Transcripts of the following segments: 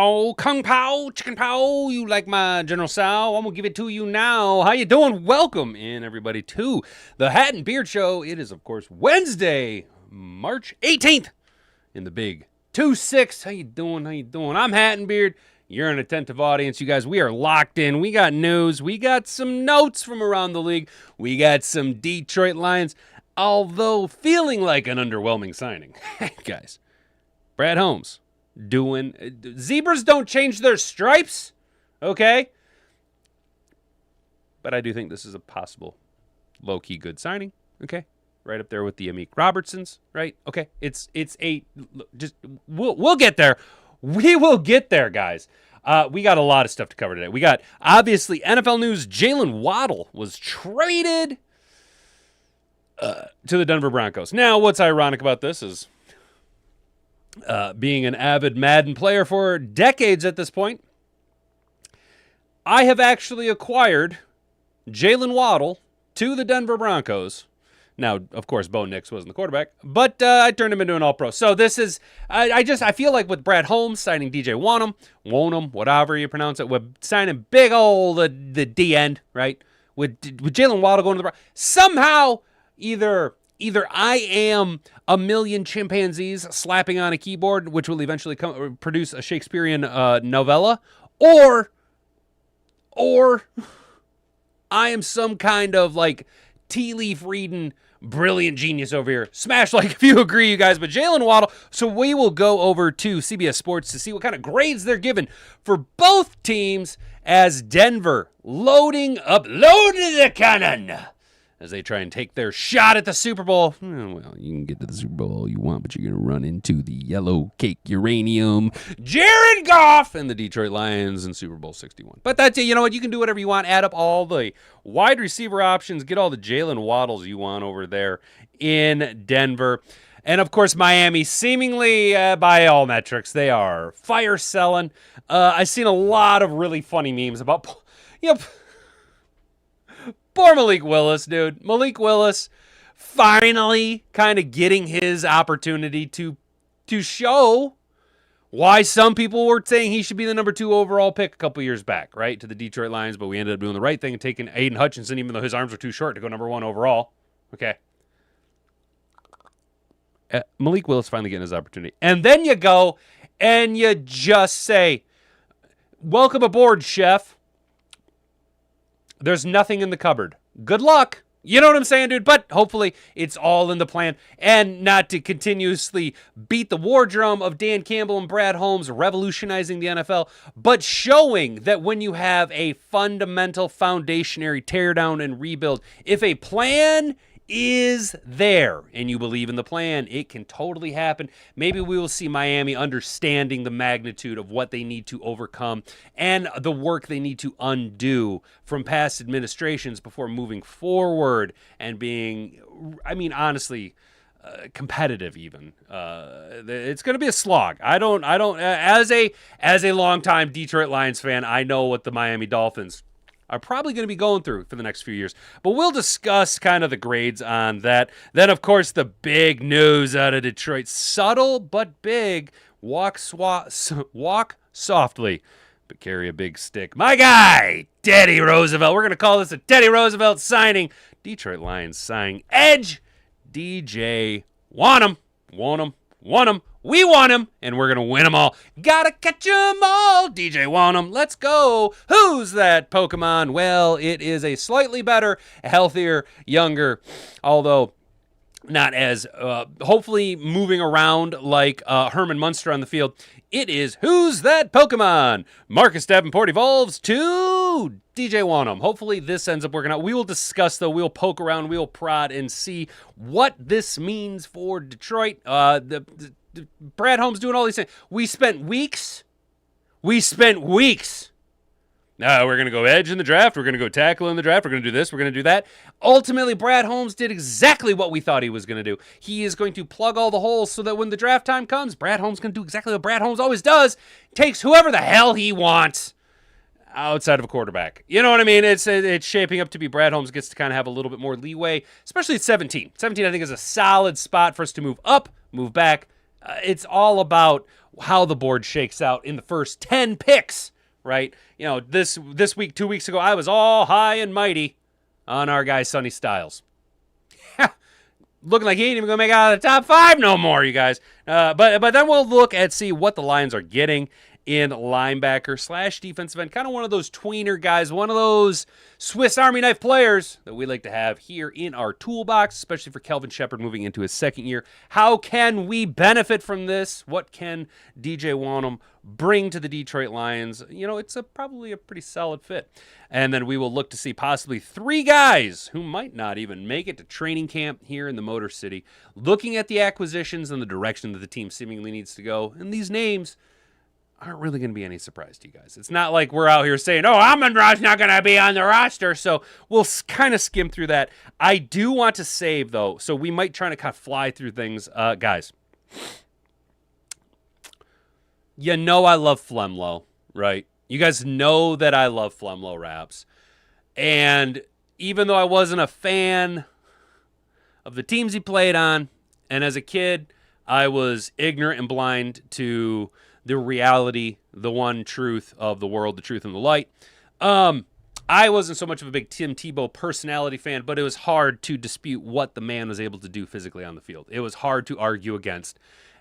Pow, Kung Pow, Chicken Pow. You like my General Tso? I'm going to give it to you now. How you doing? Welcome in, everybody, to the Hat and Beard Show. It is, of course, Wednesday, March 18th in the big 2-6. How you doing? How you doing? I'm Hat and Beard. You're an attentive audience, you guys. We are locked in. We got news. We got some notes from around the league. We got some Detroit Lions, although feeling like an underwhelming signing. Guys, Brad Holmes doing... Zebras don't change their stripes, okay? But I do think this is a possible low-key good signing, okay? Right up there with the Amik Robertsons, right? Okay, it's a... just we'll get there. We will get there, guys. We got a lot of stuff to cover today. We got, obviously, NFL news. Jalen Waddle was traded to the Denver Broncos. Now, what's ironic about this is being an avid Madden player for decades at this point, I have actually acquired Jalen Waddle to the Denver Broncos. Now, of course, Bo Nix wasn't the quarterback, but I turned him into an all-pro. So this is, I feel like with Brad Holmes signing DJ Wonnum, whatever you pronounce it, with signing big old the D end, right? With Jalen Waddle going to the Broncos, somehow either I am a million chimpanzees slapping on a keyboard, which will eventually produce a Shakespearean novella, or I am some kind of like tea leaf reading brilliant genius over here. Smash like if you agree, you guys. But Jalen Waddle, so we will go over to CBS Sports to see what kind of grades they're given for both teams as Denver loading the cannon as they try and take their shot at the Super Bowl. Well, you can get to the Super Bowl all you want, but you're going to run into the yellow cake uranium Jared Goff and the Detroit Lions in Super Bowl 61. But that's it. You know what? You can do whatever you want. Add up all the wide receiver options. Get all the Jalen Waddles you want over there in Denver. And, of course, Miami, seemingly, by all metrics, they are fire selling. I've seen a lot of really funny memes about, poor Malik Willis, dude. Malik Willis finally kind of getting his opportunity to show why some people were saying he should be the number 2 overall pick a couple years back, right, to the Detroit Lions, but we ended up doing the right thing and taking Aiden Hutchinson, even though his arms were too short to go number 1 overall. Okay. Malik Willis finally getting his opportunity. And then you go and you just say, welcome aboard, chef. There's nothing in the cupboard. Good luck. You know what I'm saying, dude? But hopefully it's all in the plan. And not to continuously beat the war drum of Dan Campbell and Brad Holmes revolutionizing the NFL, but showing that when you have a fundamental foundationary teardown and rebuild, if a plan is there and you believe in the plan, it can totally happen. Maybe we will see Miami understanding the magnitude of what they need to overcome and the work they need to undo from past administrations before moving forward and being, honestly, competitive even. It's going to be a slog. I don't as a longtime Detroit Lions fan, I know what the Miami Dolphins are probably going to be going through for the next few years. But we'll discuss kind of the grades on that. Then, of course, the big news out of Detroit. Subtle but big. Walk softly, but carry a big stick. My guy, Teddy Roosevelt. We're going to call this a Teddy Roosevelt signing. Detroit Lions signing edge DJ Wonnum. We want him, and we're going to win them all. Gotta catch them all, DJ Wonnum. Let's go. Who's that Pokemon? Well, it is a slightly better, healthier, younger, although not as hopefully moving around like Herman Munster on the field. It is Who's That Pokemon? Marcus Davenport evolves to DJ Wonnum. Hopefully this ends up working out. We will discuss, though. We'll poke around. We'll prod and see what this means for Detroit. Brad Holmes doing all these things. We spent weeks. We're going to go edge in the draft. We're going to go tackle in the draft. We're going to do this. We're going to do that. Ultimately, Brad Holmes did exactly what we thought he was going to do. He is going to plug all the holes so that when the draft time comes, Brad Holmes can do exactly what Brad Holmes always does. Takes whoever the hell he wants outside of a quarterback. You know what I mean? It's shaping up to be Brad Holmes gets to kind of have a little bit more leeway, especially at 17. 17, I think, is a solid spot for us to move up, move back, it's all about how the board shakes out in the first 10 picks, right? You know, this week, 2 weeks ago, I was all high and mighty on our guy Sonny Styles. Looking like he ain't even going to make it out of the top 5 no more, you guys. But then we'll look at see what the Lions are getting in linebacker / defensive end. Kind of one of those tweener guys, one of those Swiss Army knife players that we like to have here in our toolbox, especially for Kelvin Shepard moving into his second year. How can we benefit from this? What can DJ Wonnum bring to the Detroit Lions? You know, it's probably a pretty solid fit. And then we will look to see possibly 3 guys who might not even make it to training camp here in the Motor City, looking at the acquisitions and the direction that the team seemingly needs to go. And these names aren't really going to be any surprise to you guys. It's not like we're out here saying, oh, Amon-Ra's not going to be on the roster. So we'll kind of skim through that. I do want to save, though, so we might try to kind of fly through things. Guys, you know I love Flemlo, right? You guys know that I love Flemlo Raps. And even though I wasn't a fan of the teams he played on, and as a kid, I was ignorant and blind to the reality, the one truth of the world, the truth and the light. I wasn't so much of a big Tim Tebow personality fan, but it was hard to dispute what the man was able to do physically on the field. It was hard to argue against.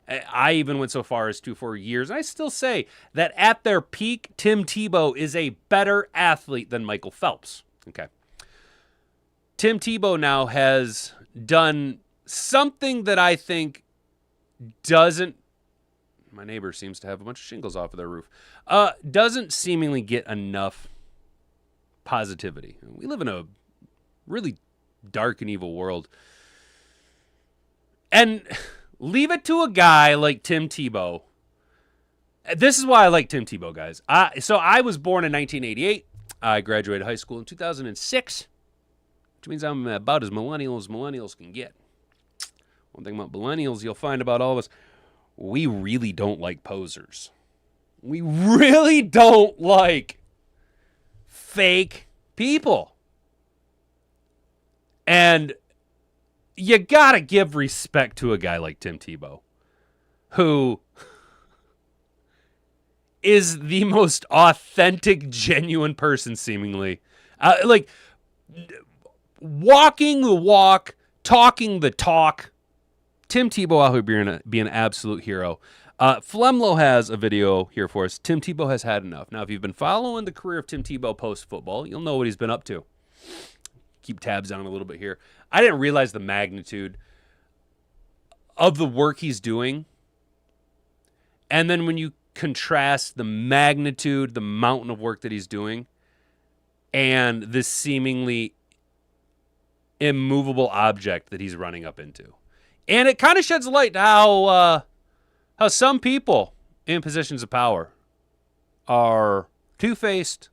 I even went so far as to, for years, and I still say that at their peak, Tim Tebow is a better athlete than Michael Phelps. Okay. Tim Tebow now has done something that I think doesn't, my neighbor seems to have a bunch of shingles off of their roof, doesn't seemingly get enough positivity. We live in a really dark and evil world. And leave it to a guy like Tim Tebow. This is why I like Tim Tebow, guys. So I was born in 1988. I graduated high school in 2006, which means I'm about as millennials can get. One thing about millennials you'll find about all of us, we really don't like posers. We really don't like fake people. And you gotta give respect to a guy like Tim Tebow, who is the most authentic, genuine person, seemingly. Like, walking the walk, talking the talk. Tim Tebow out here being an absolute hero. Flemlo has a video here for us. Tim Tebow has had enough. Now, if you've been following the career of Tim Tebow post-football, you'll know what he's been up to. Keep tabs on a little bit here. I didn't realize the magnitude of the work he's doing. And then when you contrast the magnitude, the mountain of work that he's doing, and this seemingly immovable object that he's running up into. And it kind of sheds light to how some people in positions of power are two-faced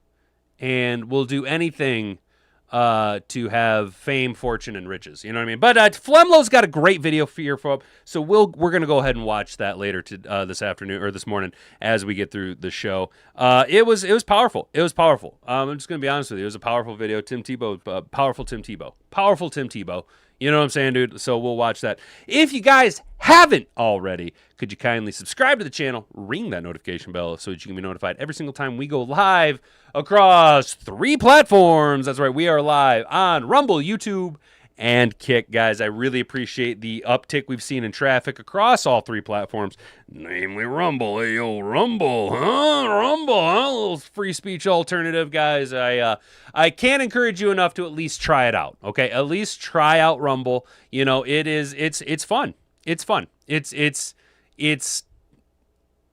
and will do anything to have fame, fortune, and riches. You know what I mean? But Flemlo's got a great video for you, so we're going to go ahead and watch that later this afternoon or this morning as we get through the show. It was powerful. It was powerful. I'm just going to be honest with you. It was a powerful video. Tim Tebow, powerful Tim Tebow. Powerful Tim Tebow. You know what I'm saying, dude? So we'll watch that. If you guys haven't already, could you kindly subscribe to the channel, ring that notification bell so that you can be notified every single time we go live across 3 platforms. That's right, we are live on Rumble, YouTube, and Kick. Guys, I really appreciate the uptick we've seen in traffic across all 3 platforms, namely Rumble. Hey, yo, Rumble, huh? Rumble, huh? A little free speech alternative, guys. I can't encourage you enough to at least try it out, okay? At least try out Rumble. You know, it's fun. It's fun. It's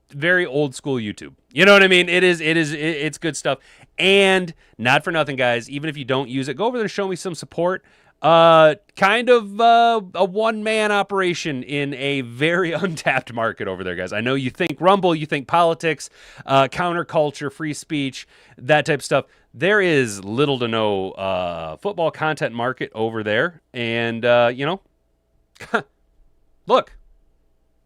very old school YouTube. You know what I mean? It's good stuff. And not for nothing, guys, even if you don't use it, go over there and show me some support. Kind of a one-man operation in a very untapped market over there, guys. I know you think Rumble, you think politics, counterculture, free speech, that type of stuff. There is little to no football content market over there. And, you know, look,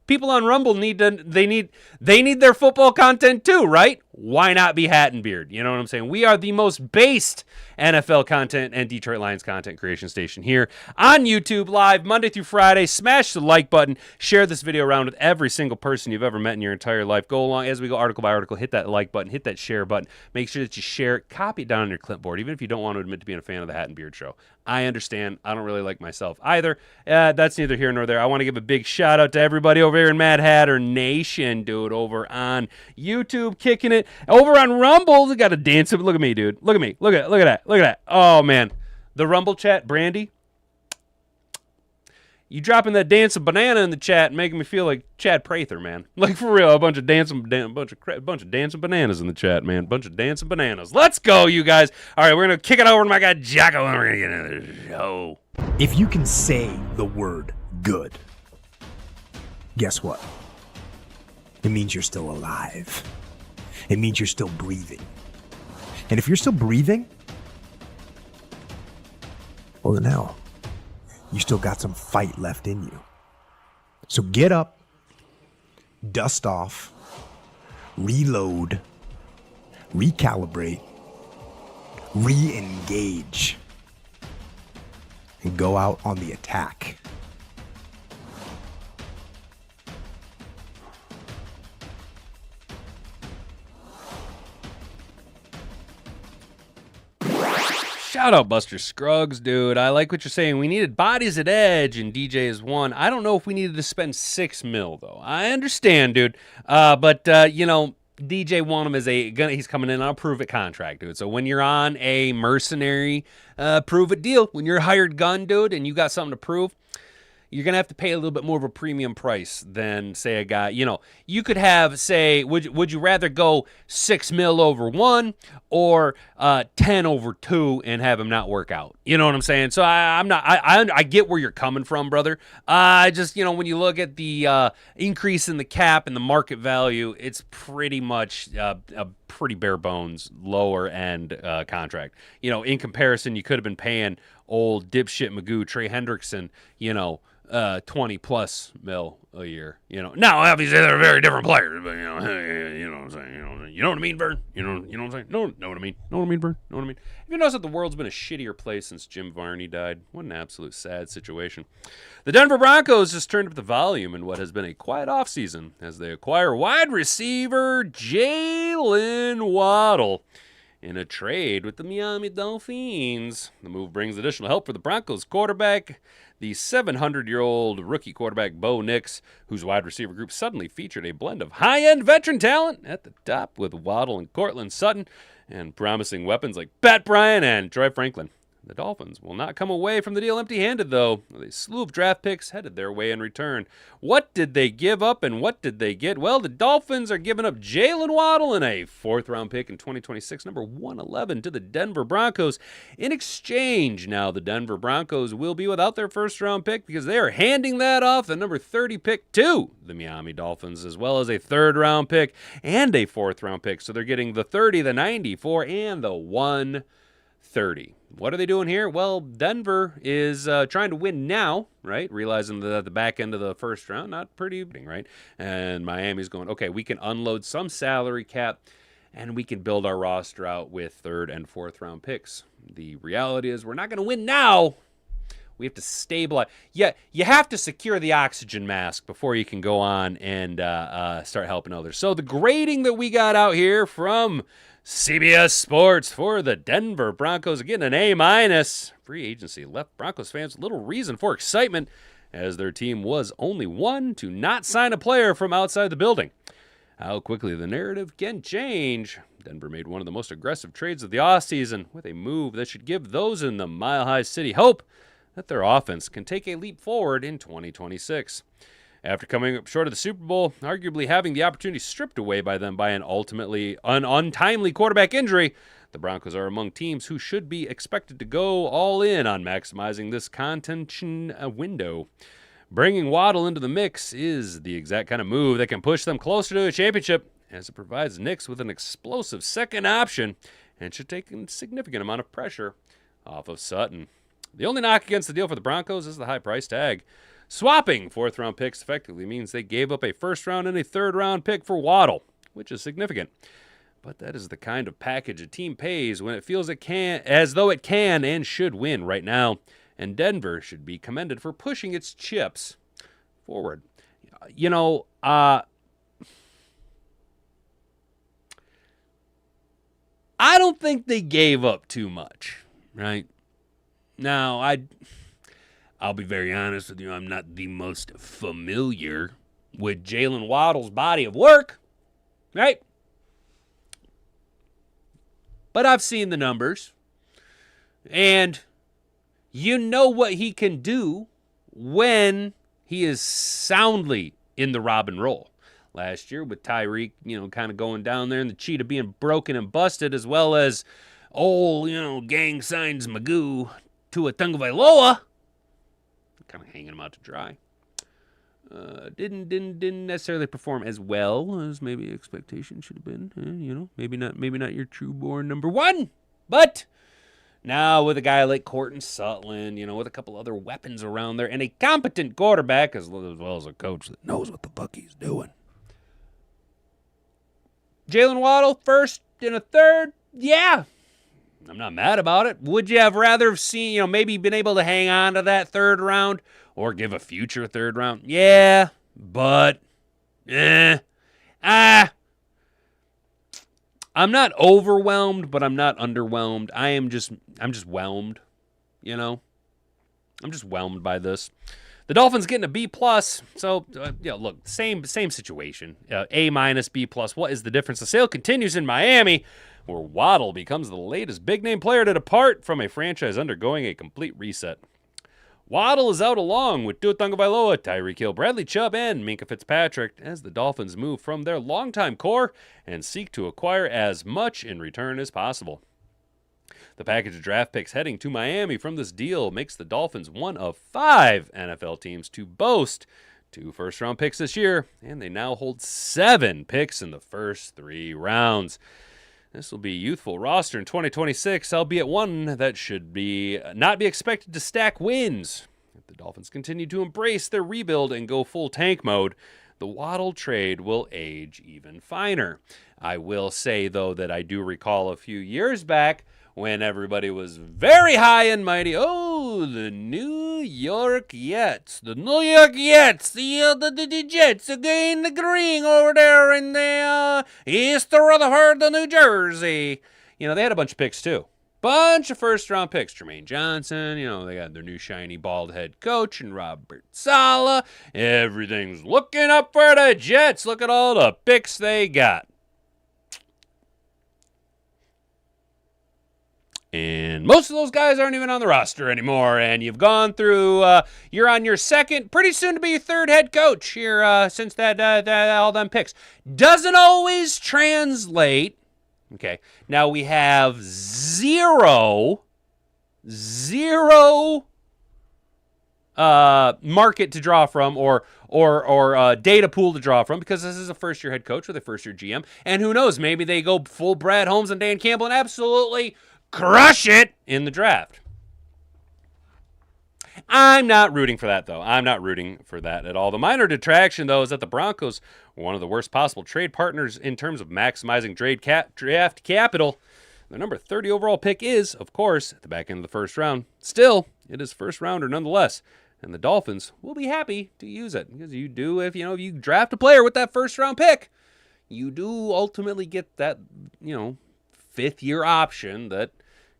people on Rumble need their football content too, right? why not be Hat and Beard? You know what I'm saying? We are the most based NFL content and Detroit Lions content creation station here on YouTube live Monday through Friday. Smash the like button. Share this video around with every single person you've ever met in your entire life. Go along as we go article by article. Hit that like button. Hit that share button. Make sure that you share it. Copy it down on your clipboard, even if you don't want to admit to being a fan of the Hat and Beard show. I understand. I don't really like myself either. That's neither here nor there. I want to give a big shout out to everybody over here in Mad Hatter Nation, dude, over on YouTube, kicking it. Over on Rumble, they got a dance. Look at me, dude. Look at me. Look at that. Look at that. Oh, man. The Rumble chat, Brandy. You dropping that dancing banana in the chat and making me feel like Chad Prather, man. Like, for real, a bunch of dancing bananas in the chat, man. Bunch of dancing bananas. Let's go, you guys. All right, we're going to kick it over to my guy, Jocko, and we're going to get into the show. If you can say the word good, guess what? It means you're still alive. It means you're still breathing. And if you're still breathing, well, then hell, you still got some fight left in you. So get up, dust off, reload, recalibrate, re-engage, and go out on the attack. Shout out Buster Scruggs, dude. I like what you're saying. We needed bodies at edge, and DJ is one. I don't know if we needed to spend $6 million, though. I understand, dude. But DJ Wonnum is he's coming in on a prove-it contract, dude. So when you're on a mercenary prove-it deal, when you're a hired gun, dude, and you got something to prove, you're going to have to pay a little bit more of a premium price than, say, a guy, you could have, say, would you rather go $6 million over 1 or 10 over 2 and have him not work out? You know what I'm saying? So I get where you're coming from, brother. I just, when you look at the increase in the cap and the market value, it's pretty much a pretty bare bones lower end contract. In comparison, you could have been paying old dipshit Magoo, Trey Hendrickson, 20 plus mil a year. Now obviously they're very different players, but you know what I'm saying. You know what I mean, Vern? You know what I'm saying? Know what I mean? Know what I mean, Vern? Know what I mean? Have you noticed that the world's been a shittier place since Jim Varney died? What an absolute sad situation. The Denver Broncos just turned up the volume in what has been a quiet offseason as they acquire wide receiver Jalen Waddle in a trade with the Miami Dolphins. The move brings additional help for the Broncos quarterback, the 700-year-old rookie quarterback Bo Nix, whose wide receiver group suddenly featured a blend of high-end veteran talent at the top with Waddle and Cortland Sutton and promising weapons like Pat Bryant and Troy Franklin. The Dolphins will not come away from the deal empty-handed, though. A slew of draft picks headed their way in return. What did they give up and what did they get? Well, the Dolphins are giving up Jalen Waddle and a fourth-round pick in 2026, number 111, to the Denver Broncos. In exchange, now the Denver Broncos will be without their first-round pick because they are handing that off, the number 30 pick, to the Miami Dolphins, as well as a third-round pick and a fourth-round pick. So they're getting the 30, the 94, and the 130. What are they doing here? Well, Denver is trying to win now, right? Realizing that at the back end of the first round, not pretty, right? And Miami's going, okay, we can unload some salary cap and we can build our roster out with third and fourth round picks. The reality is we're not going to win now. We have to stabilize. Yeah, you have to secure the oxygen mask before you can go on and start helping others. So the grading that we got out here from CBS Sports for the Denver Broncos, getting an A-. Free agency left Broncos fans with little reason for excitement as their team was only one to not sign a player from outside the building. How quickly the narrative can change. Denver made one of the most aggressive trades of the offseason with a move that should give those in the Mile High City hope that their offense can take a leap forward in 2026. After coming up short of the Super Bowl, arguably having the opportunity stripped away by them by an ultimately untimely quarterback injury, the Broncos are among teams who should be expected to go all in on maximizing this contention window. Bringing Waddle into the mix is the exact kind of move that can push them closer to a championship, as it provides Knicks with an explosive second option and should take a significant amount of pressure off of Sutton. The only knock against the deal for the Broncos is the high price tag. Swapping fourth-round picks effectively means they gave up a first-round and a third-round pick for Waddle, which is significant. But that is the kind of package a team pays when it feels it can, as though it can and should win right now. And Denver should be commended for pushing its chips forward. You know, I don't think they gave up too much, right? Now, I'll be very honest with you. I'm not the most familiar with Jalen Waddle's body of work, right? But I've seen the numbers, and you know what he can do when he is soundly in the Robin role. Last year with Tyreek, kind of going down there and the cheetah being broken and busted, as well as gang signs Magoo to a Tagovailoa, kind of hanging him out to dry. Didn't necessarily perform as well as maybe expectation should have been. Maybe not your true born number one, but now with a guy like Courtland Sutton, with a couple other weapons around there and a competent quarterback as well as a coach that knows what the fuck he's doing. Jalen Waddle, first and a third, yeah. I'm not mad about it. Would you have rather seen, maybe been able to hang on to that third round or give a future third round? Yeah, but, I'm not overwhelmed, but I'm not underwhelmed. I'm just whelmed, I'm just whelmed by this. The Dolphins getting a B+, so, look, same situation. A-, B+. What is the difference? The sale continues in Miami, where Waddle becomes the latest big-name player to depart from a franchise undergoing a complete reset. Waddle is out along with Tua Tagovailoa, Tyreek Hill, Bradley Chubb, and Minkah Fitzpatrick as the Dolphins move from their longtime core and seek to acquire as much in return as possible. The package of draft picks heading to Miami from this deal makes the Dolphins one of 5 NFL teams to boast 2 first-round picks this year, and they now hold 7 picks in the first 3 rounds. This will be a youthful roster in 2026, albeit one that should not be expected to stack wins. If the Dolphins continue to embrace their rebuild and go full tank mode, the Waddle trade will age even finer. I will say, though, that I do recall a few years back when everybody was very high and mighty. Oh, the New York Jets. The New York Jets. The Jets again the green over there in the east of Rutherford, New Jersey. They had a bunch of picks, too. Bunch of first-round picks. Jermaine Johnson. They got their new shiny bald head coach and Robert Saleh. Everything's looking up for the Jets. Look at all the picks they got. And most of those guys aren't even on the roster anymore. And you've gone through, you're on your second, pretty soon to be your third head coach here since that all them picks. Doesn't always translate. Okay. Now we have zero market to draw from or data pool to draw from, because this is a first-year head coach with a first-year GM. And who knows, maybe they go full Brad Holmes and Dan Campbell and absolutely crush it in the draft. I'm not rooting for that, though. I'm not rooting for that at all. The minor detraction, though, is that the Broncos were one of the worst possible trade partners in terms of maximizing draft capital. Their number 30 overall pick is, of course, at the back end of the first round. Still, it is first rounder nonetheless. And the Dolphins will be happy to use it, because you do, if you draft a player with that first round pick, you do ultimately get that, 5th-year option that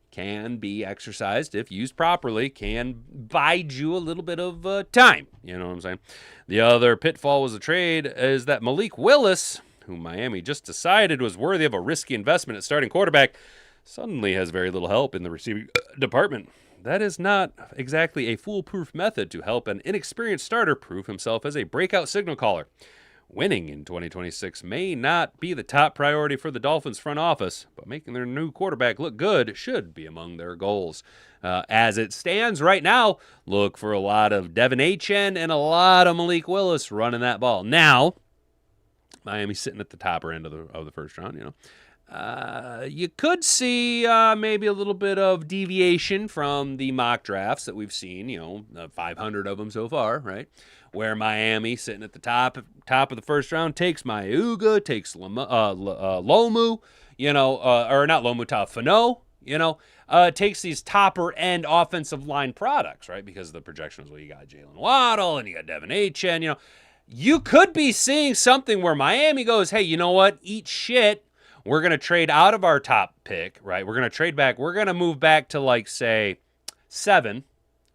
can be exercised if used properly, can bide you a little bit of time. You know what I'm saying? The other pitfall was the trade is that Malik Willis, who Miami just decided was worthy of a risky investment at starting quarterback, suddenly has very little help in the receiving department. That is not exactly a foolproof method to help an inexperienced starter prove himself as a breakout signal caller. Winning in 2026 may not be the top priority for the Dolphins front office, but making their new quarterback look good should be among their goals. As it stands right now, look for a lot of Devin Achane and a lot of Malik Willis running that ball. Now, Miami's sitting at the top end of the first round, you could see maybe a little bit of deviation from the mock drafts that we've seen, 500 of them so far, right? where Miami, sitting at the top of the first round, takes Mayuga, takes Lomu, or not Lomu, Fano, takes these topper end offensive line products, right? Because the projection was, well, you got Jalen Waddle and you got Devin Achane, You could be seeing something where Miami goes, hey, you know what? Eat shit. We're going to trade out of our top pick, right? We're going to trade back. We're going to move back to, like, say, 7,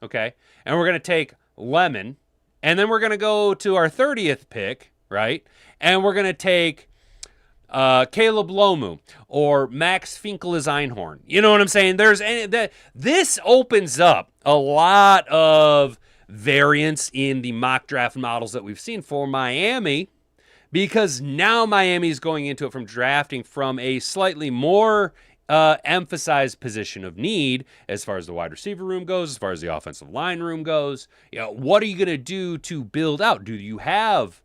okay? And we're going to take Lemon. And then we're going to go to our 30th pick, right? And we're going to take Caleb Lomu or Max Finkel-Einhorn. You know what I'm saying? This opens up a lot of variance in the mock draft models that we've seen for Miami, because now Miami's going into it from drafting from a slightly more emphasized position of need as far as the wide receiver room goes, as far as the offensive line room goes. What are you going to do to build out? Do you have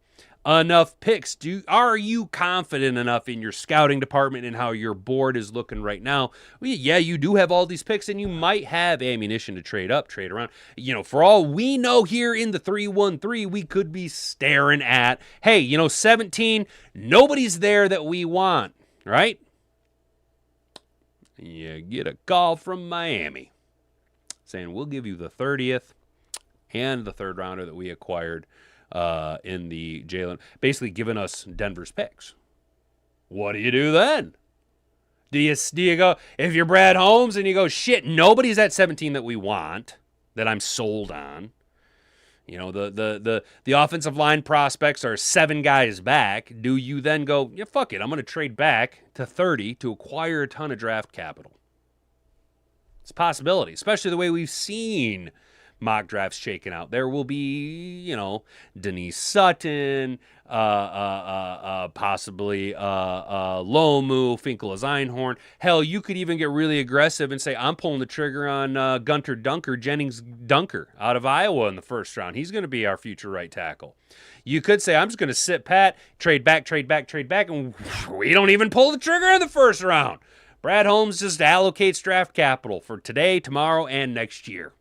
enough picks? Are you confident enough in your scouting department and how your board is looking right now? Well, yeah, you do have all these picks, and you might have ammunition to trade up, trade around. For all we know here in the 3-1-3, we could be staring at, hey, 17, nobody's there that we want, right? You get a call from Miami saying, we'll give you the 30th and the third rounder that we acquired in the Jalen, basically giving us Denver's picks. What do you do then? Do you go, if you're Brad Holmes and you go, shit, nobody's at 17 that we want, that I'm sold on. The offensive line prospects are 7 guys back. Do you then go, yeah, fuck it, I'm going to trade back to 30 to acquire a ton of draft capital? It's a possibility, especially the way we've seen mock drafts shaken out. There will be, Denise Sutton, possibly Lomu, Finkel-Einhorn. Hell, you could even get really aggressive and say, I'm pulling the trigger on Gunter Jennings Dunker out of Iowa in the first round. He's going to be our future right tackle. You could say, I'm just going to sit pat, trade back, and we don't even pull the trigger in the first round. Brad Holmes just allocates draft capital for today, tomorrow, and next year.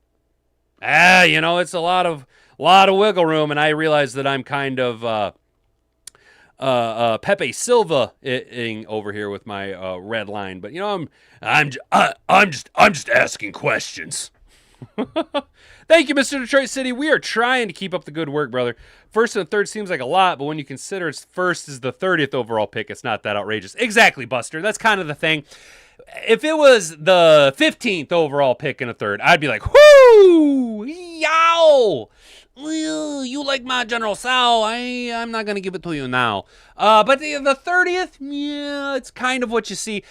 It's a lot of wiggle room, and I realize that I'm kind of Pepe Silva over here with my red line, but I'm just asking questions. Thank you, Mr. Detroit City. We are trying to keep up the good work, brother. First and third seems like a lot, but when you consider it's first is the 30th overall pick, it's not that outrageous. Exactly, Buster. That's kind of the thing. If it was the 15th overall pick in a third, I'd be like, whoo, yow, you like my General Sal, I'm not going to give it to you now. But the 30th, yeah, it's kind of what you see.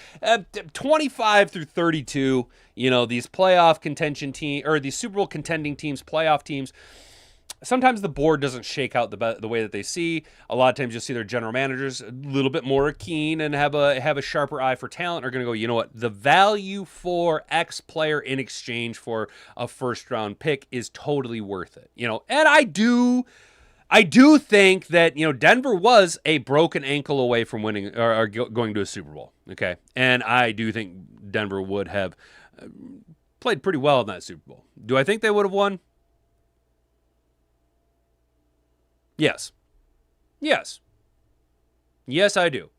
25 through 32, these playoff contention team, or these Super Bowl contending teams, playoff teams, sometimes the board doesn't shake out the way that they see. A lot of times you'll see their general managers a little bit more keen and have a sharper eye for talent, are going to go, you know what, the value for X player in exchange for a first round pick is totally worth it. And I do think that, Denver was a broken ankle away from winning or going to a Super Bowl. Okay. And I do think Denver would have played pretty well in that Super Bowl. Do I think they would have won? Yes, I do.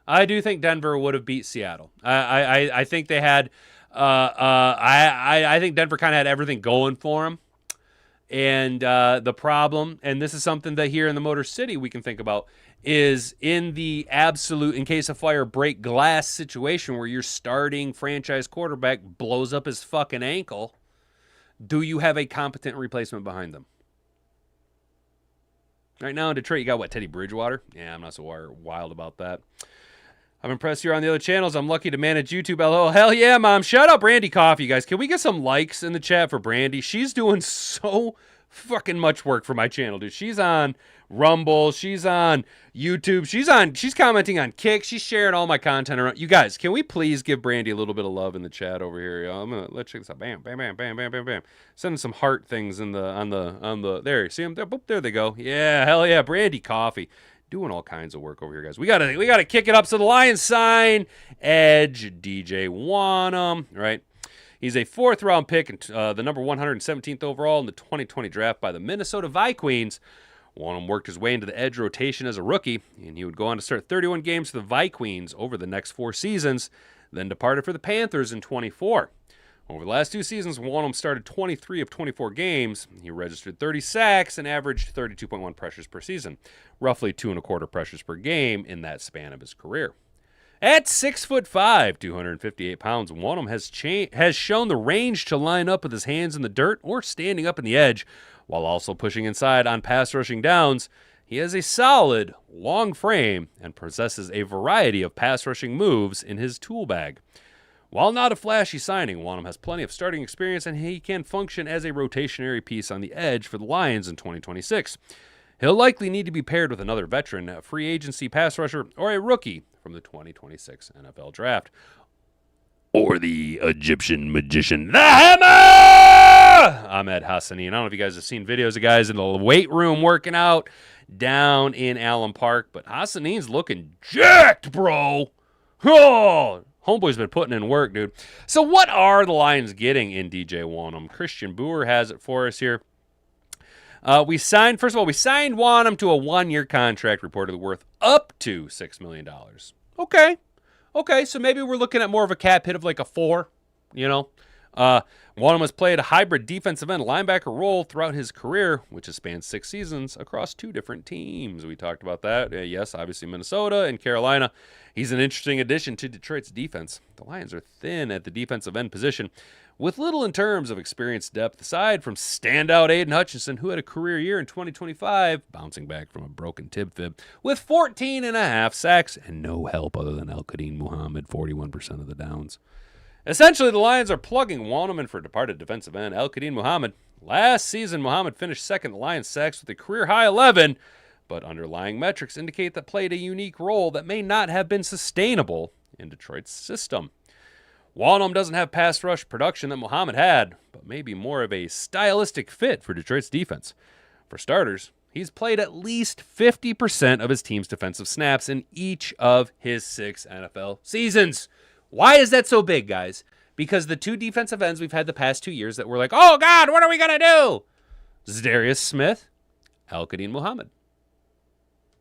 I do think Denver would have beat Seattle. I think they had. I think Denver kind of had everything going for them, and the problem, and this is something that here in the Motor City we can think about, is in the absolute in case of fire break glass situation where your starting franchise quarterback blows up his fucking ankle. Do you have a competent replacement behind them? Right now in Detroit, you got what, Teddy Bridgewater? Yeah, I'm not so wild about that. I'm impressed you're on the other channels. I'm lucky to manage YouTube. LOL. Hell yeah, Mom. Shout out Brandy Coffee, guys. Can we get some likes in the chat for Brandy? She's doing so fucking much work for my channel, dude. She's on Rumble. She's on YouTube. She's commenting on Kick. She's sharing all my content around. You guys, can we please give Brandy a little bit of love in the chat over here? Let's check this out. Bam, bam, bam, bam, bam, bam, bam. Sending some heart things on the there. See them? Boop, there they go. Yeah, hell yeah. Brandy Coffee. Doing all kinds of work over here, guys. We gotta kick it up. So the Lions sign Edge DJ Wonnum, right? He's a 4th round pick and the number 117th overall in the 2020 draft by the Minnesota Vikings. Wonnum worked his way into the edge rotation as a rookie, and he would go on to start 31 games for the Vikings over the next 4 seasons, then departed for the Panthers in 24. Over the last 2 seasons, Wonnum started 23 of 24 games. He registered 30 sacks and averaged 32.1 pressures per season, roughly 2.25 pressures per game in that span of his career. At 6'5", 258 pounds, Wonnum has shown the range to line up with his hands in the dirt or standing up in the edge, while also pushing inside on pass rushing downs. He has a solid, long frame and possesses a variety of pass rushing moves in his tool bag. While not a flashy signing, Wonnum has plenty of starting experience, and he can function as a rotationary piece on the edge for the Lions in 2026. He'll likely need to be paired with another veteran, a free agency pass rusher, or a rookie from the 2026 NFL Draft. Or the Egyptian magician, the Hammer! Ahmed Hassani. I don't know if you guys have seen videos of guys in the weight room working out down in Allen Park, but Hassani's looking jacked, bro. Oh, homeboy's been putting in work, dude. So what are the Lions getting in DJ Wonnum? Christian Boer has it for us here. We signed Wonnum to a 1-year contract reportedly worth up to $6 million. Okay, so maybe we're looking at more of a cap hit of like a 4, you know. Wonnum has played a hybrid defensive end linebacker role throughout his career, which has spanned 6 seasons across 2 different teams. We talked about that. Yes, obviously Minnesota and Carolina. He's an interesting addition to Detroit's defense. The Lions are thin at the defensive end position, with little in terms of experience depth, aside from standout Aiden Hutchinson, who had a career year in 2025, bouncing back from a broken tib fib, with 14.5 sacks and no help other than Al-Qadim Muhammad, 41% of the downs. Essentially, the Lions are plugging Wonnum in for departed defensive end Al-Qadim Muhammad. Last season, Muhammad finished second in the Lions sacks with a career-high 11, but underlying metrics indicate that played a unique role that may not have been sustainable in Detroit's system. Wonnum doesn't have pass rush production that Muhammad had, but may be more of a stylistic fit for Detroit's defense. For starters, he's played at least 50% of his team's defensive snaps in each of his 6 NFL seasons. Why is that so big, guys? Because the 2 defensive ends we've had the past 2 years that were like, oh, God, what are we going to do? Zadarius Smith, Al-Qadim Muhammad.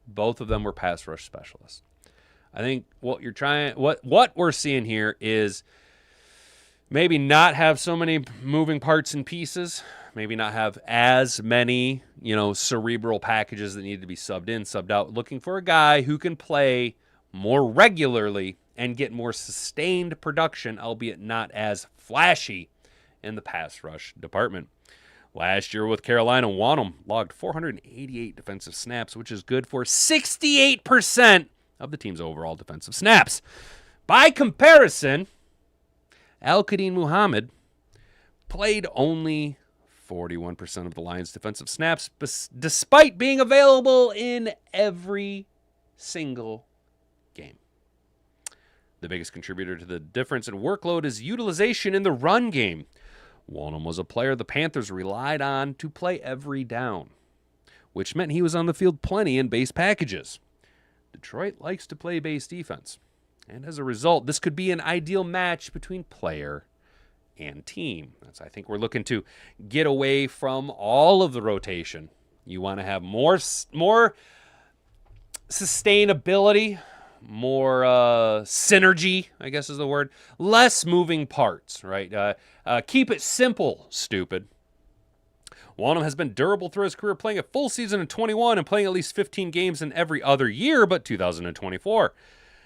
Both of them were pass rush specialists. I think what we're seeing here is maybe not have so many moving parts and pieces, maybe not have as many, cerebral packages that need to be subbed in, subbed out, looking for a guy who can play more regularly and get more sustained production, albeit not as flashy in the pass rush department. Last year with Carolina, Wonnum logged 488 defensive snaps, which is good for 68% of the team's overall defensive snaps. By comparison, Al-Qadim Muhammad played only 41% of the Lions' defensive snaps, despite being available in every single game. The biggest contributor to the difference in workload is utilization in the run game. Wonnum was a player the Panthers relied on to play every down, which meant he was on the field plenty in base packages. Detroit likes to play base defense, and as a result, this could be an ideal match between player and team. I think we're looking to get away from all of the rotation. You want to have more sustainability, more synergy, I guess is the word. Less moving parts, right? Keep it simple, stupid. Wonnum has been durable through his career, playing a full season in 21 and playing at least 15 games in every other year but 2024.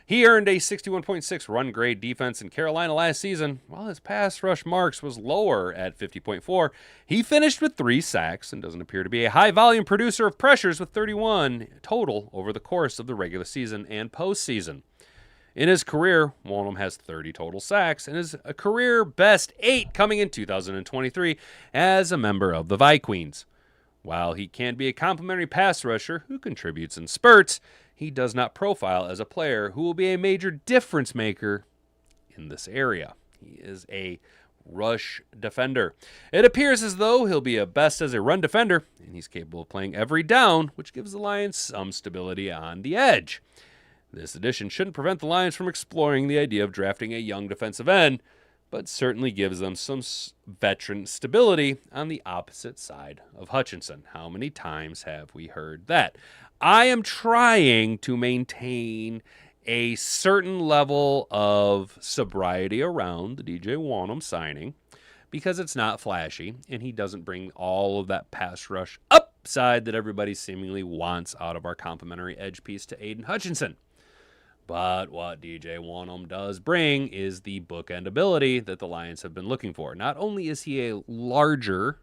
He earned a 61.6 run grade defense in Carolina last season. While his pass rush marks was lower at 50.4, he finished with 3 sacks and doesn't appear to be a high-volume producer of pressures with 31 total over the course of the regular season and postseason. In his career, Wonnum has 30 total sacks and is a career best 8 coming in 2023 as a member of the Vikings. While he can be a complimentary pass rusher who contributes in spurts, he does not profile as a player who will be a major difference maker in this area. He is a rush defender. It appears as though he'll be a best as a run defender, and he's capable of playing every down, which gives the Lions some stability on the edge. This addition shouldn't prevent the Lions from exploring the idea of drafting a young defensive end, but certainly gives them some veteran stability on the opposite side of Hutchinson. How many times have we heard that? I am trying to maintain a certain level of sobriety around the DJ Wonnum signing because it's not flashy and he doesn't bring all of that pass rush upside that everybody seemingly wants out of our complimentary edge piece to Aiden Hutchinson. But what DJ Wonnum does bring is the bookend ability that the Lions have been looking for. Not only is he a larger,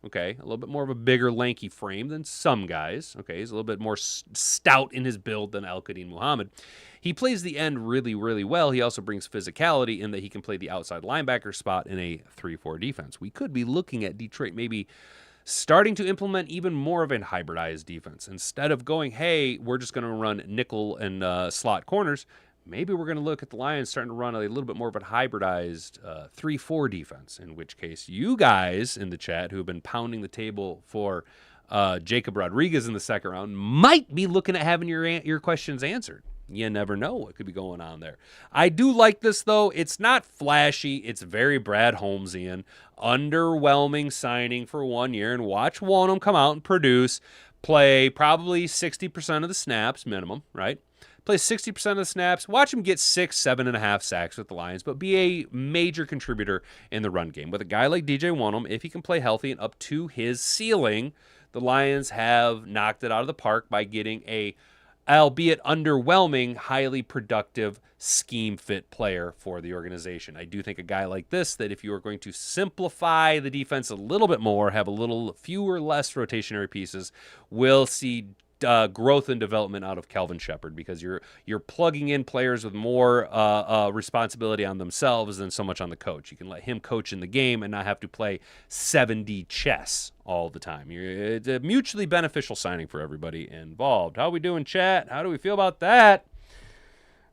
a little bit more of a bigger, lanky frame than some guys. He's a little bit more stout in his build than Al-Qadim Muhammad. He plays the end really, really well. He also brings physicality in that he can play the outside linebacker spot in a 3-4 defense. We could be looking at Detroit maybe starting to implement even more of a hybridized defense. Instead of going, hey, we're just going to run nickel and slot corners, maybe we're going to look at the Lions starting to run a little bit more of a hybridized 3-4 defense, in which case you guys in the chat who have been pounding the table for Jacob Rodriguez in the second round might be looking at having your questions answered. You never know what could be going on there. I do like this, though. It's not flashy. It's very Brad Holmesian. Underwhelming signing for 1 year. And watch Wonnum come out and produce. Play probably 60% of the snaps minimum, right? Play 60% of the snaps. Watch him get 6, 7.5 sacks with the Lions, but be a major contributor in the run game. With a guy like DJ Wonnum, if he can play healthy and up to his ceiling, the Lions have knocked it out of the park by getting a, albeit underwhelming, highly productive scheme fit player for the organization. I do think a guy like this, that if you are going to simplify the defense a little bit more, have a little fewer, less rotationary pieces, will see growth and development out of Calvin Shepard, because you're plugging in players with more responsibility on themselves than so much on the coach. You can let him coach in the game and not have to play 7D chess all the time. It's a mutually beneficial signing for everybody involved. How we doing, chat? How do we feel about that?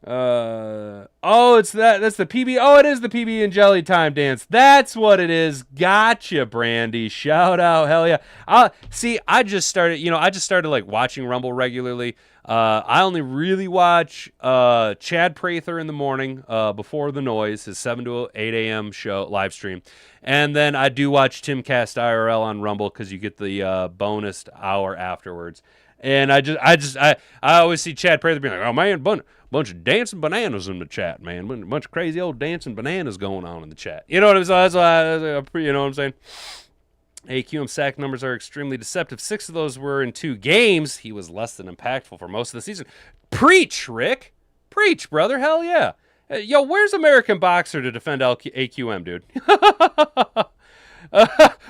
That's the PB. Oh, it is the PB and jelly time dance. That's what it is. Gotcha, Brandy. Shout out. Hell yeah. I just started like watching Rumble regularly. I only really watch Chad Prather in the morning before the noise, his 7 to 8 a.m. show live stream. And then I do watch Timcast IRL on Rumble because you get the bonus hour afterwards. And I always see Chad Prather being like, oh man, bunch of dancing bananas in the chat, man. Bunch of crazy old dancing bananas going on in the chat. You know what I'm saying? You know what I'm saying? AQM sack numbers are extremely deceptive. 6 of those were in 2 games. He was less than impactful for most of the season. Preach, Rick. Preach, brother. Hell yeah. Yo, where's American Boxer to defend AQM, dude?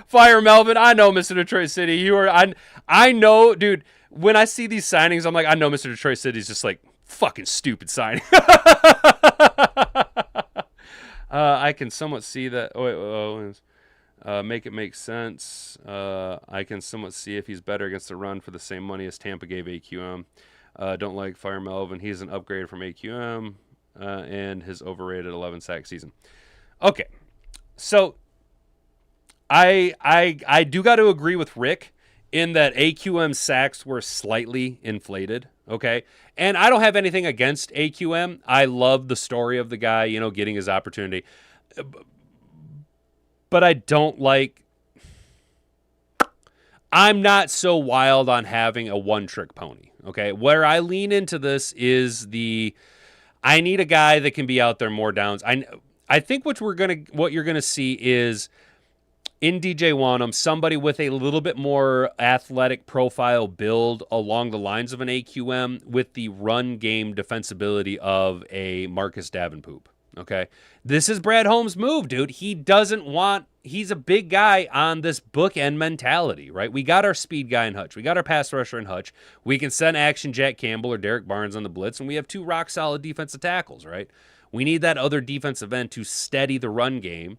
Fire Melvin. I know, Mr. Detroit City. I know, dude. When I see these signings, I'm like, I know Mr. Detroit City's just like, fucking stupid signing. I can somewhat see that. Make it make sense. I can somewhat see if he's better against the run for the same money as Tampa gave AQM. Don't like Fire Melvin. He's an upgrade from AQM and his overrated 11 sack season. Okay, so I do got to agree with Rick in that AQM sacks were slightly inflated. Okay. And I don't have anything against AQM. I love the story of the guy, getting his opportunity. But I don't like... I'm not so wild on having a one-trick pony. Okay. Where I lean into this is I need a guy that can be out there more downs. I think what you're gonna see is, in DJ Wonnum, somebody with a little bit more athletic profile build along the lines of an AQM with the run game defensibility of a Marcus Davenport. Okay? This is Brad Holmes' move, dude. He's a big guy on this bookend mentality, right? We got our speed guy in Hutch. We got our pass rusher in Hutch. We can send action Jack Campbell or Derek Barnes on the blitz, and we have 2 rock-solid defensive tackles, right? We need that other defensive end to steady the run game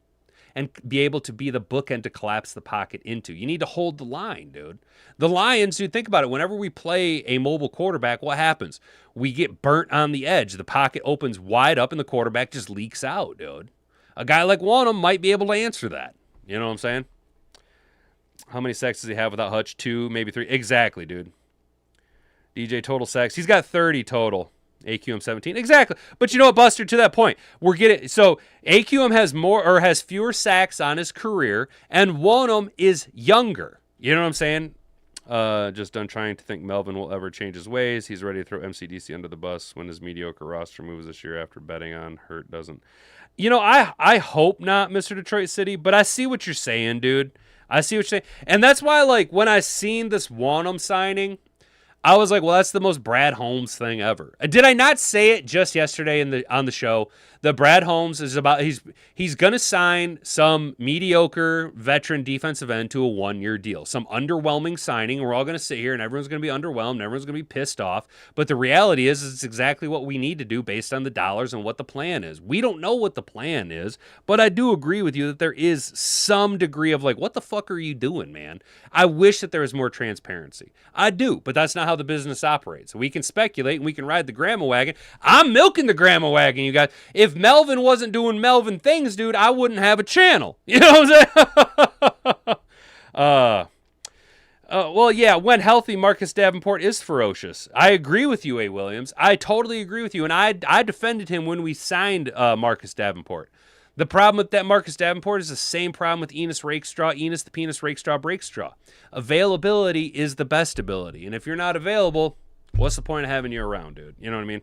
and be able to be the bookend to collapse the pocket into. You need to hold the line, dude. The Lions, dude, think about it. Whenever we play a mobile quarterback, what happens? We get burnt on the edge. The pocket opens wide up and the quarterback just leaks out, dude. A guy like Wonnum might be able to answer that. You know what I'm saying? How many sacks does he have without Hutch? 2, maybe 3. Exactly, dude. DJ total sacks. He's got 30 total. AQM 17. Exactly. But you know what, Buster, to that point, we're getting so AQM has fewer sacks on his career, and Wonnum is younger. You know what I'm saying? Just done trying to think Melvin will ever change his ways. He's ready to throw MCDC under the bus when his mediocre roster moves this year after betting on Hurt doesn't. You know, I hope not, Mr. Detroit City, but I see what you're saying, dude. I see what you're saying. And that's why, like, when I seen this Wonnum signing, I was like, well, that's the most Brad Holmes thing ever. Did I not say it just yesterday on the show? The Brad Holmes is about he's going to sign some mediocre veteran defensive end to a 1-year deal. Some underwhelming signing. We're all going to sit here and everyone's going to be underwhelmed. Everyone's going to be pissed off. But the reality is it's exactly what we need to do based on the dollars and what the plan is. We don't know what the plan is, but I do agree with you that there is some degree of like, what the fuck are you doing, man? I wish that there was more transparency. I do, but that's not how the business operates. We can speculate and we can ride the grandma wagon. I'm milking the grandma wagon, you guys. If Melvin wasn't doing Melvin things, dude, I wouldn't have a channel. You know what I'm saying? Well, yeah, when healthy, Marcus Davenport is ferocious. I agree with you, A. Williams. I totally agree with you, and I defended him when we signed Marcus Davenport. The problem with that Marcus Davenport is the same problem with Enos Rakestraw, Enos the Penis Rakestraw Breakstraw. Availability is the best ability, and if you're not available, what's the point of having you around, dude? You know what I mean?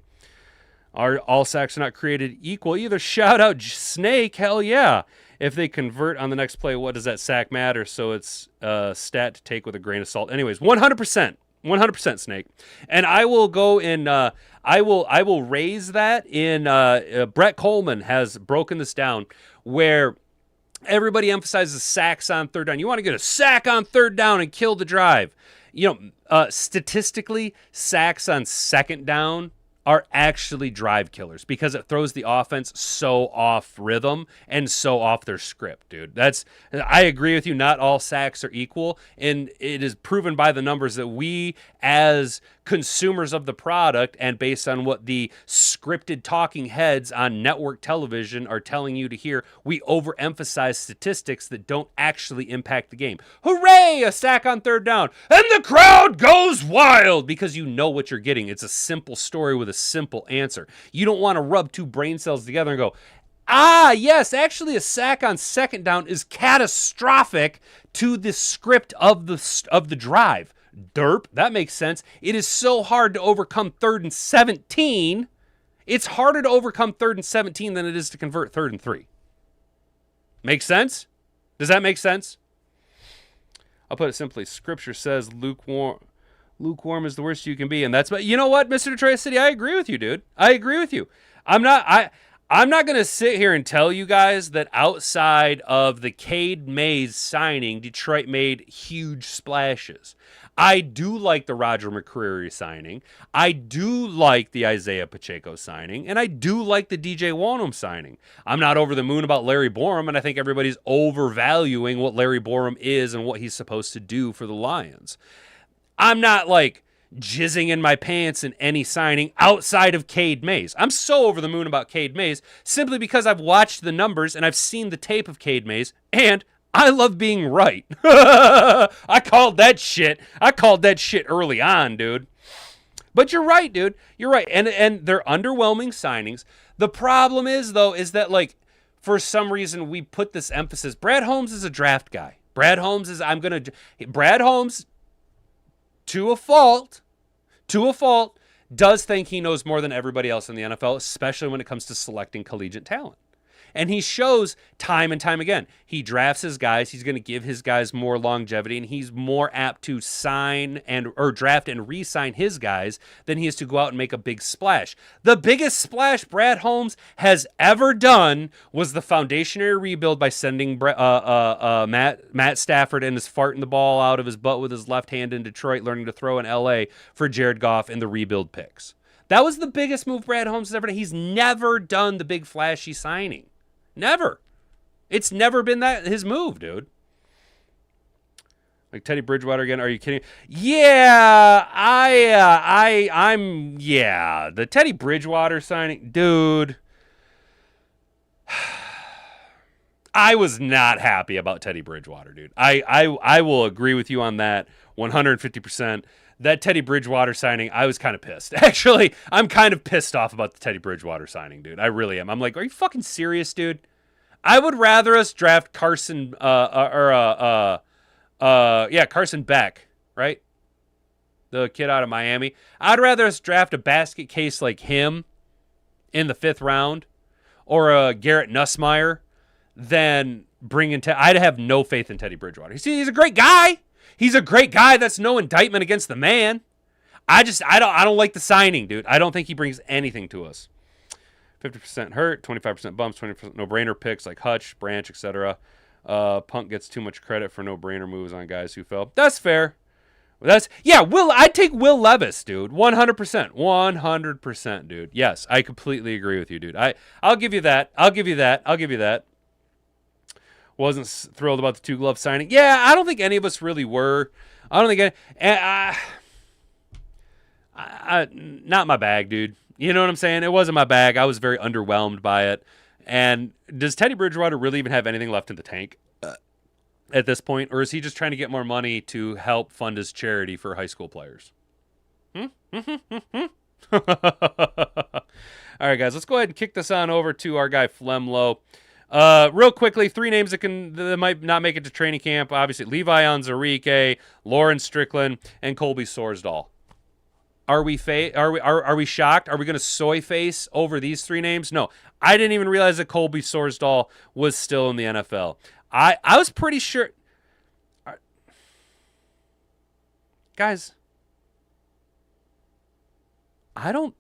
All sacks are not created equal either. Shout out Snake, hell yeah. If they convert on the next play, what does that sack matter? So it's a stat to take with a grain of salt. Anyways, 100% Snake. And I will go in, I will raise that in, Brett Coleman has broken this down where everybody emphasizes sacks on third down. You want to get a sack on third down and kill the drive. You know, statistically, sacks on second down are actually drive killers because it throws the offense so off rhythm and so off their script, dude. I agree with you. Not all sacks are equal, and it is proven by the numbers that we, as consumers of the product and based on what the scripted talking heads on network television are telling you to hear, we overemphasize statistics that don't actually impact the game. Hooray, a sack on third down, and the crowd goes wild because you know what you're getting. It's a simple story with a simple answer. You don't want to rub two brain cells together and go, yes, actually a sack on second down is catastrophic to the script of the drive. Derp, that makes sense. It is so hard to overcome 3rd and 17. It's harder to overcome 3rd and 17 than it is to convert 3rd and 3. Make sense? Does that make sense? I'll put it simply. Scripture says lukewarm is the worst you can be, and that's. But you know what, Mr. Detroit City, I agree with you, dude. I agree with you. I'm not going to sit here and tell you guys that outside of the Cade Mays signing, Detroit made huge splashes. I do like the Roger McCreary signing. I do like the Isaiah Pacheco signing. And I do like the DJ Wonnum signing. I'm not over the moon about Larry Borum, and I think everybody's overvaluing what Larry Borum is and what he's supposed to do for the Lions. I'm not like jizzing in my pants in any signing outside of Cade Mays. I'm so over the moon about Cade Mays simply because I've watched the numbers and I've seen the tape of Cade Mays, and I love being right. I called that shit early on, dude. But you're right, dude. You're right. And they're underwhelming signings. The problem is, though, is that, like, for some reason we put this emphasis. Brad Holmes is a draft guy. Brad Holmes, to a fault, does think he knows more than everybody else in the NFL, especially when it comes to selecting collegiate talent. And he shows time and time again. He drafts his guys. He's going to give his guys more longevity, and he's more apt to draft and re-sign his guys than he is to go out and make a big splash. The biggest splash Brad Holmes has ever done was the foundationary rebuild by sending Matt Stafford and his farting the ball out of his butt with his left hand in Detroit, learning to throw in L.A. for Jared Goff and the rebuild picks. That was the biggest move Brad Holmes has ever done. He's never done the big flashy signing. Never. It's never been his move, dude. Like Teddy Bridgewater again. Are you kidding? Yeah, the Teddy Bridgewater signing, dude. I was not happy about Teddy Bridgewater, dude. I will agree with you on that 150%. that Teddy Bridgewater signing, I was kind of pissed. Actually, I'm kind of pissed off about the Teddy Bridgewater signing, dude. I really am. I'm like, are you fucking serious, dude? I would rather us draft Carson Carson Beck, right? The kid out of Miami. I'd rather us draft a basket case like him in the 5th round or a Garrett Nussmeier than bringing I'd have no faith in Teddy Bridgewater. He's a great guy. He's a great guy. That's no indictment against the man. I don't like the signing, dude. I don't think he brings anything to us. 50% hurt, 25% bumps, 20% no-brainer picks like Hutch, Branch, etc. Punk gets too much credit for no-brainer moves on guys who fell. That's fair. I'd take Will Levis, dude. 100%. 100%, dude. Yes, I completely agree with you, dude. I'll give you that. Wasn't thrilled about the 2-glove signing. Yeah, I don't think any of us really were. I don't think not my bag, dude. You know what I'm saying? It wasn't my bag. I was very underwhelmed by it. And does Teddy Bridgewater really even have anything left in the tank at this point? Or is he just trying to get more money to help fund his charity for high school players? All right, guys, let's go ahead and kick this on over to our guy Flemlo. Real quickly, 3 names that might not make it to training camp. Obviously, Levi Onwuzurike, Lauren Strickland, and Colby Sorsdahl. Are we shocked? Are we going to soy face over these 3 names? No, I didn't even realize that Colby Sorsdahl was still in the NFL. I was pretty sure. Guys, are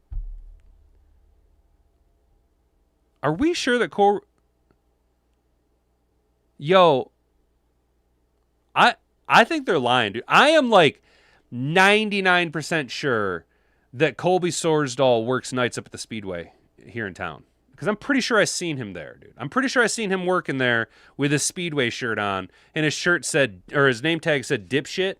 we sure that I think they're lying, dude. I am like 99% sure that Colby Sorsdahl works nights up at the Speedway here in town. Because I'm pretty sure I've seen him there, dude. I'm pretty sure I've seen him working there with his Speedway shirt on, and his shirt said, or his name tag said dipshit.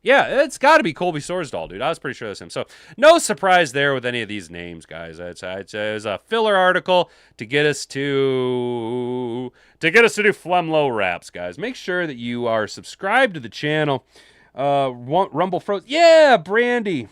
Yeah, it's got to be Colby Sorsdahl, dude. I was pretty sure that's him. So no surprise there with any of these names, guys. It was a filler article to get us to do Flemlo Raps, guys. Make sure that you are subscribed to the channel. Rumble froze. Yeah, Brandy.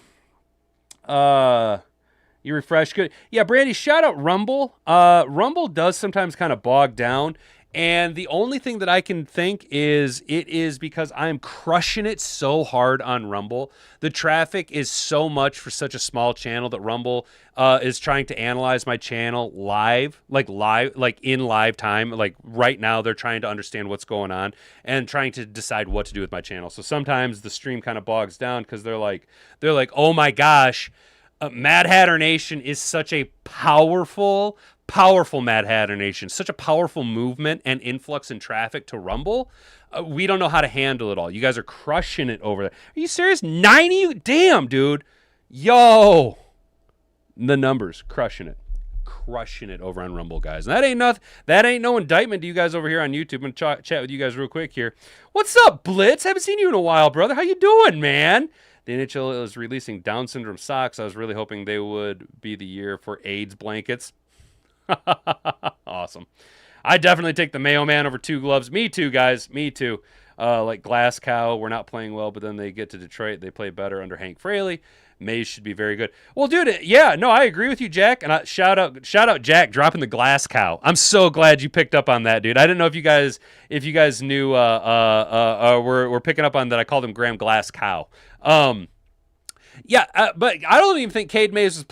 You refresh. Good. Yeah, Brandy, shout out Rumble. Rumble does sometimes kind of bog down. And the only thing that I can think is it is because I'm crushing it so hard on Rumble. The traffic is so much for such a small channel that Rumble is trying to analyze my channel live, like in live time. Like right now, they're trying to understand what's going on and trying to decide what to do with my channel. So sometimes the stream kind of bogs down because they're like, oh my gosh, Mad Hatter Nation is such a powerful Mad Hatter Nation, such a powerful movement and influx in traffic to Rumble. We don't know how to handle it all. You guys are crushing it over there. Are you serious? 90? Damn, dude. Yo. The numbers, crushing it over on Rumble, guys. And that ain't no indictment to you guys over here on YouTube. I'm going to chat with you guys real quick here. What's up, Blitz? Haven't seen you in a while, brother. How you doing, man? The NHL is releasing Down syndrome socks. I was really hoping they would be the year for AIDS blankets. Awesome. I definitely take the Mayo Man over 2 gloves. Me too, guys. Me too. Like Glass Cow, we're not playing well, but then they get to Detroit. They play better under Hank Fraley. Mays should be very good. Well, dude, yeah, no, I agree with you, Jack. And shout out Jack dropping the Glass Cow. I'm so glad you picked up on that, dude. I didn't know if you guys knew we're picking up on that. I called him Graham Glass Cow. But I don't even think Cade Mays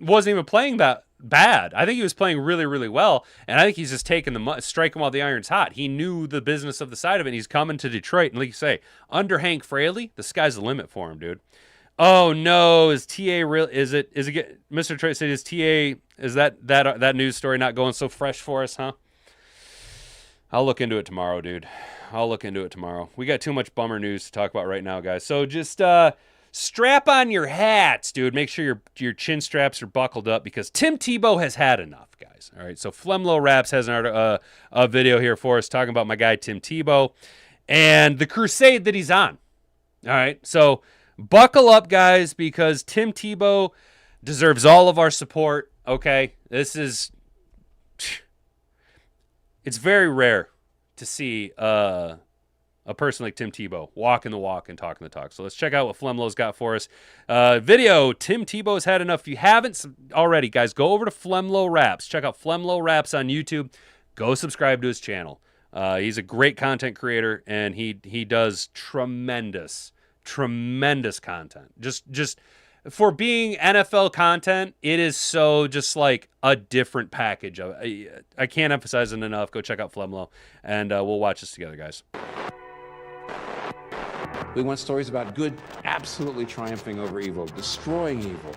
wasn't even playing that bad. I think he was playing really, really well, and I think he's just taking striking while the iron's hot. He knew the business of the side of it, and he's coming to Detroit. And like you say, under Hank Fraley, the sky's the limit for him, dude. Oh no, is TA real? Is it? Mr. Detroit said, is TA? Is that news story not going so fresh for us, huh? I'll look into it tomorrow, dude. We got too much bummer news to talk about right now, guys. So just strap on your hats, dude. Make sure your chin straps are buckled up because Tim Tebow has had enough, guys. All right, so Flemlo Raps has a video here for us talking about my guy Tim Tebow and the crusade that he's on. All right, so buckle up, guys, because Tim Tebow deserves all of our support, okay? It's very rare to see a person like Tim Tebow, walking the walk and talking the talk. So let's check out what Flemlo's got for us. Video, Tim Tebow's had enough. If you haven't already, guys, go over to Flemlo Raps. Check out Flemlo Raps on YouTube. Go subscribe to his channel. He's a great content creator, and he does tremendous content. Just for being NFL content, it is so just like a different package. I can't emphasize it enough. Go check out Flemlo, and we'll watch this together, guys. We want stories about good absolutely triumphing over evil, destroying evil.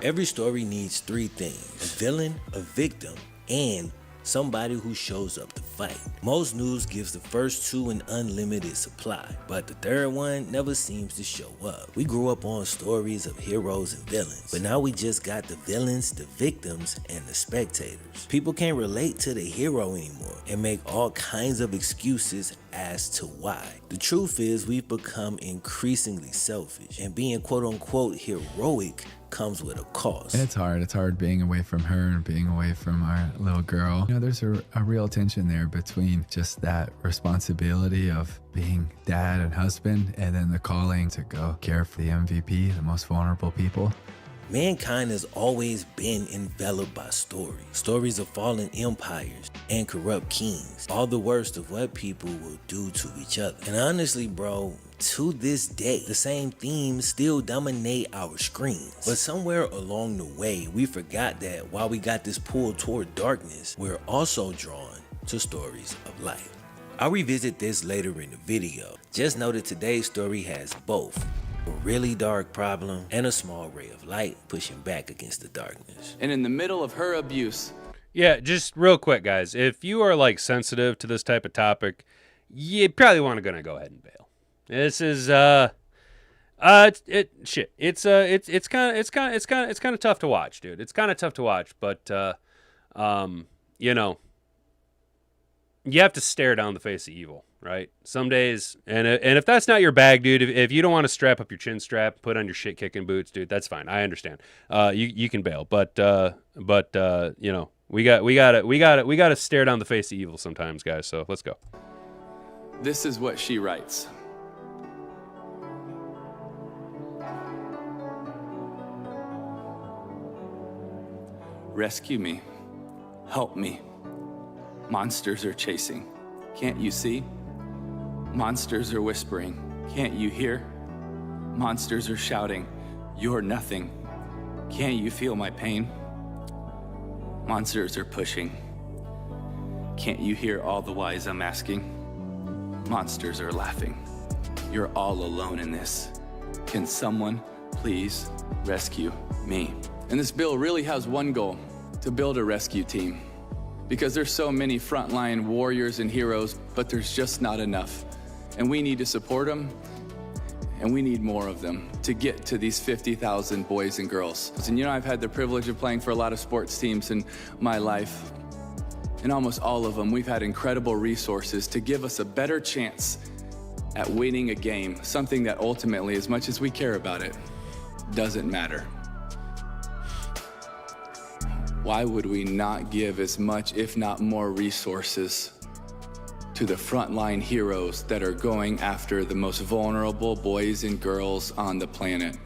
Every story needs three things: a villain, a victim, and somebody who shows up to fight. Most news gives the first two an unlimited supply, but the third one never seems to show up. We grew up on stories of heroes and villains, but now we just got the villains, the victims, and the spectators. People can't relate to the hero anymore and make all kinds of excuses as to why. The truth is, we've become increasingly selfish, and being quote-unquote heroic comes with a cost. It's hard. It's hard being away from her and being away from our little girl. You know, there's a real tension there between just that responsibility of being dad and husband, and then the calling to go care for the MVP, the most vulnerable people. Mankind has always been enveloped by stories of fallen empires and corrupt kings, all the worst of what people will do to each other. And honestly, bro, to this day, the same themes still dominate our screens. But somewhere along the way, we forgot that while we got this pull toward darkness, we're also drawn to stories of light. I'll revisit this later in the video. Just know that today's story has both a really dark problem and a small ray of light pushing back against the darkness. And in the middle of her abuse. Yeah, just real quick, guys. If you are like sensitive to this type of topic, you probably want to go ahead and bail. This is it's kind of tough to watch, dude. It's kind of tough to watch, but you know, you have to stare down the face of evil, right? Some days, and if that's not your bag, dude, if you don't want to strap up your chin strap, put on your shit kicking boots, dude, that's fine. I understand. You can bail, but you know, we got to stare down the face of evil sometimes, guys. So let's go. This is what she writes. Rescue me. Help me. Monsters are chasing. Can't you see? Monsters are whispering. Can't you hear? Monsters are shouting. You're nothing. Can't you feel my pain? Monsters are pushing. Can't you hear all the whys I'm asking? Monsters are laughing. You're all alone in this. Can someone please rescue me? And this bill really has one goal: to build a rescue team. Because there's so many frontline warriors and heroes, but there's just not enough. And we need to support them, and we need more of them to get to these 50,000 boys and girls. And you know, I've had the privilege of playing for a lot of sports teams in my life. And almost all of them, we've had incredible resources to give us a better chance at winning a game, something that ultimately, as much as we care about it, doesn't matter. Why would we not give as much, if not more, resources to the frontline heroes that are going after the most vulnerable boys and girls on the planet?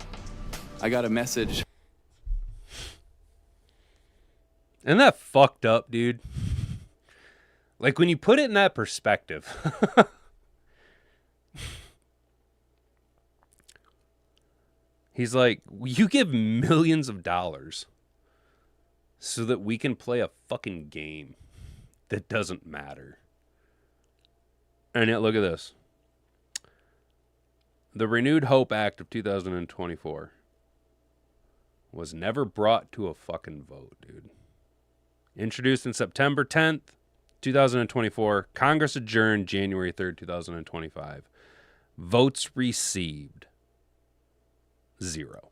I got a message. Isn't that fucked up, dude? Like, when you put it in that perspective. He's like, you give millions of dollars so that we can play a fucking game that doesn't matter. And yet, look at this. The Renewed Hope Act of 2024 was never brought to a fucking vote, dude. Introduced in September 10th, 2024. Congress adjourned January 3rd, 2025. Votes received 0.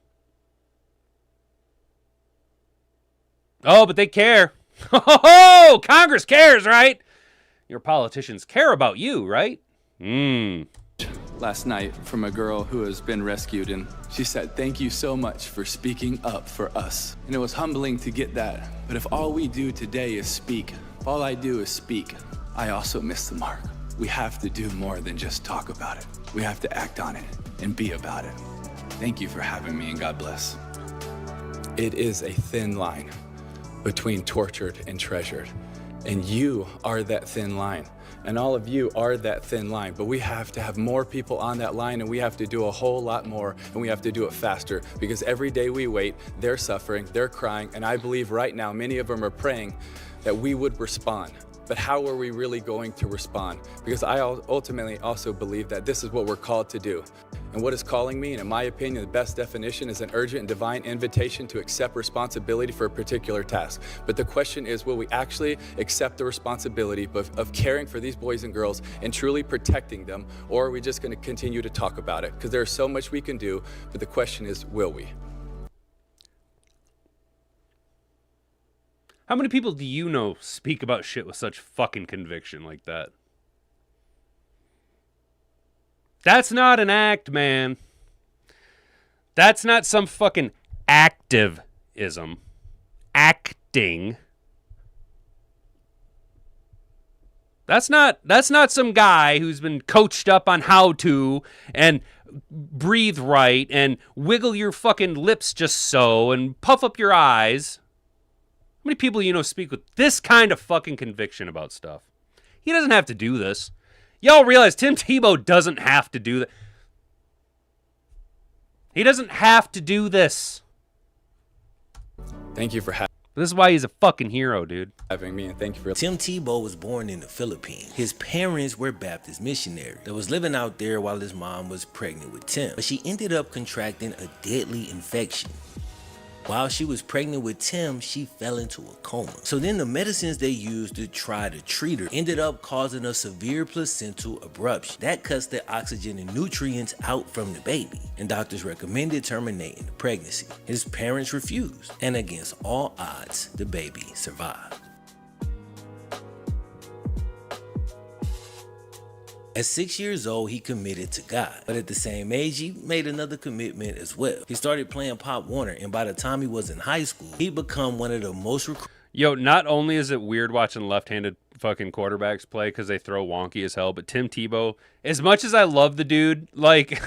Oh, but they care. Oh, Congress cares, right? Your politicians care about you, right? Last night from a girl who has been rescued, and she said, "Thank you so much for speaking up for us." And it was humbling to get that. But if all we do today is speak, if all I do is speak, I also miss the mark. we have to do more than just talk about it. We have to act on it and be about it. Thank you for having me, and God bless. It is a thin line between tortured and treasured, and you are that thin line. And all of you are that thin line, but we have to have more people on that line, and we have to do a whole lot more, and we have to do it faster, because every day we wait, they're suffering, they're crying, and I believe right now many of them are praying that we would respond. But how are we really going to respond? Because I ultimately also believe that this is what we're called to do. And what is calling me, and in my opinion, the best definition is an urgent and divine invitation to accept responsibility for a particular task. But the question is, will we actually accept the responsibility of caring for these boys and girls and truly protecting them, or are we just gonna continue to talk about it? Because there's so much we can do, but the question is, will we? How many people do you know speak about shit with such fucking conviction like that? That's not an act, man. That's not some fucking activism. Acting. That's not some guy who's been coached up on how to and breathe right and wiggle your fucking lips just so and puff up your eyes. How many people you know speak with this kind of fucking conviction about stuff? He doesn't have to do this. Y'all realize Tim Tebow doesn't have to do that. He doesn't have to do this. Thank you for This is why he's a fucking hero, dude. having me, and thank you for... Tim Tebow was born in the Philippines. His parents were Baptist missionaries that was living out there while his mom was pregnant with Tim. But she ended up contracting a deadly infection. While she was pregnant with Tim, she fell into a coma. So then the medicines they used to try to treat her ended up causing a severe placental abruption. That cuts the oxygen and nutrients out from the baby, and doctors recommended terminating the pregnancy. His parents refused, and against all odds, the baby survived. At 6 years old, he committed to God, but at the same age, he made another commitment as well. He started playing Pop Warner, and by the time he was in high school, he'd become one of the most Yo, not only is it weird watching left-handed fucking quarterbacks play because they throw wonky as hell, but Tim Tebow, as much as I love the dude, like,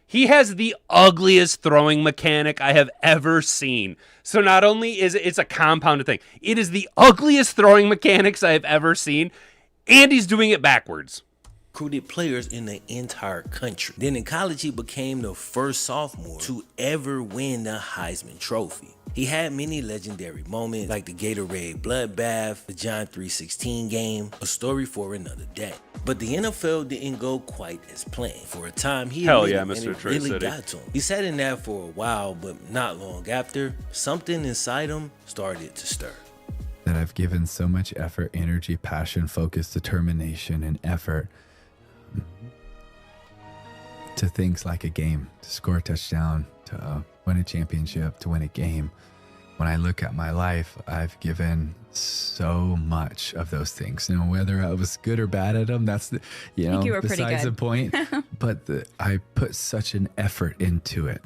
he has the ugliest throwing mechanic I have ever seen. So not only is it's a compounded thing, it is the ugliest throwing mechanics I have ever seen, and he's doing it backwards. recruited players in the entire country. Then in college, he became the first sophomore to ever win the Heisman Trophy. He had many legendary moments like the Gatorade bloodbath, the John 3:16 game, a story for another day. But the NFL didn't go quite as planned. For a time, he Hell admitted, yeah, and Mr. it Trey really City. got to him. He sat in that for a while, but not long after, something inside him started to stir. That I've given so much effort, energy, passion, focus, determination, and effort to things like a game, to score a touchdown, to win a championship, to win a game. When I look at my life, I've given so much of those things. You know, whether I was good or bad at them, that's the, you know, you were pretty besides good. the point. But I put such an effort into it,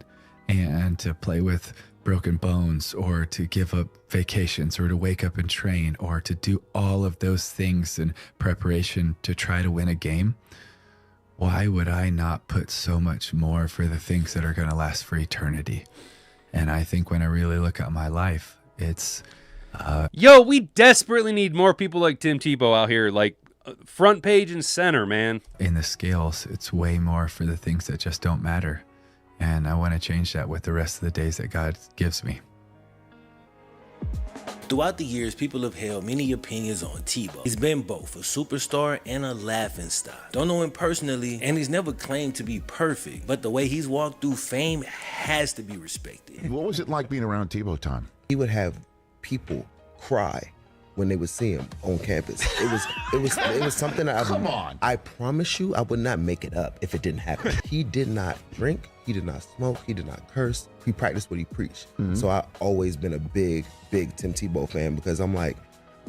and to play with broken bones, or to give up vacations, or to wake up and train, or to do all of those things in preparation to try to win a game. Why would I not put so much more for the things that are going to last for eternity? And I think when I really look at my life, it's Yo, we desperately need more people like Tim Tebow out here, like front page and center, man. in the scales, it's way more for the things that just don't matter. And I want to change that with the rest of the days that God gives me. Throughout the years, people have held many opinions on Tebow. He's been both a superstar and a laughingstock. Don't know him personally, and he's never claimed to be perfect, but the way he's walked through fame has to be respected. What was it like being around Tebow time? He would have people cry when they would see him on campus. It was something that Come on. I promise you, I would not make it up if it didn't happen. He did not drink, he did not smoke, he did not curse. He practiced what he preached. So I've always been a big Tim Tebow fan, because I'm like,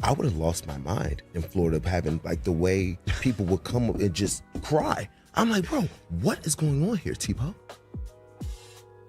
I would have lost my mind in Florida having like the way people would come up and just cry. I'm like, bro, what is going on here, Tebow?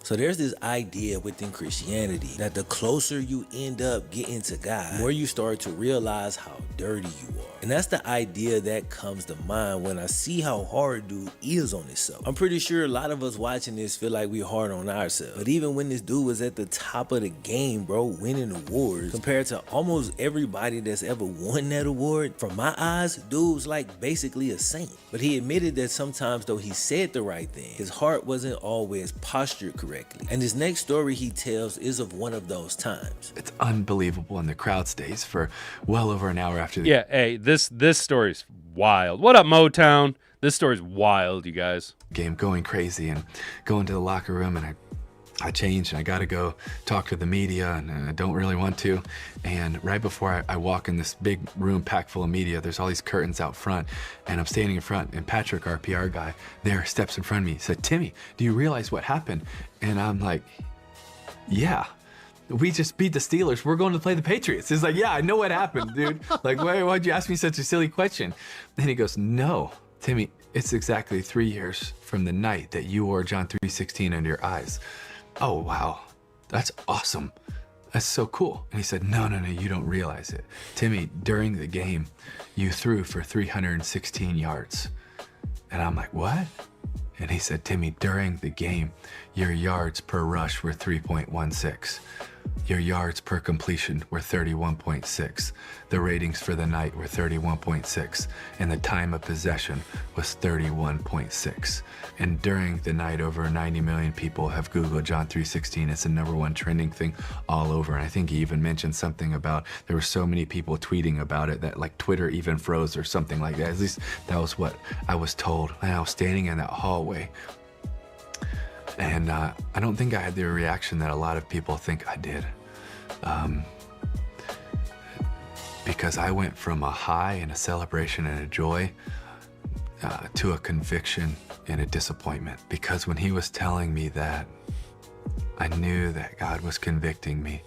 So there's this idea within Christianity that the closer you end up getting to God, the more you start to realize how dirty you are. And that's the idea that comes to mind when I see how hard dude is on himself. I'm pretty sure a lot of us watching this feel like we hard on ourselves. But even when this dude was at the top of the game, bro, winning awards, compared to almost everybody that's ever won that award, from my eyes, dude's like basically a saint. But he admitted that sometimes though he said the right thing, his heart wasn't always postured correctly. And this next story he tells is of one of those times. It's unbelievable, and the crowd stays for well over an hour after the Yeah, hey, this story's wild. What up, Motown? This story's wild, you guys. game, going crazy and going to the locker room, and I changed and I got to go talk to the media, and I don't really want to. And right before I walk in this big room packed full of media, there's all these curtains out front, and I'm standing in front, and Patrick, our PR guy, there steps in front of me, said, "Timmy, do you realize what happened?" And I'm like, "Yeah. We just beat the Steelers. We're going to play the Patriots." He's like, "Yeah, I know what happened, dude. Like, why'd you ask me such a silly question?" And he goes, "No, Timmy, it's exactly 3 years from the night that you wore John 3:16 under your eyes." Oh, wow. That's awesome. That's so cool. And he said, no, you don't realize it. Timmy, during the game, you threw for 316 yards. And I'm like, what? And he said, Timmy, during the game, your yards per rush were 3.16. Your yards per completion were 31.6. The ratings for the night were 31.6. And the time of possession was 31.6. And during the night, over 90 million people have Googled John 3:16. It's the #1 trending thing all over. And I think he even mentioned something about there were so many people tweeting about it that like Twitter even froze or something like that. At least that was what I was told. And I was standing in that hallway. And I don't think I had the reaction that a lot of people think I did. Because I went from a high and a celebration and a joy to a conviction and a disappointment. Because when he was telling me that, I knew that God was convicting me,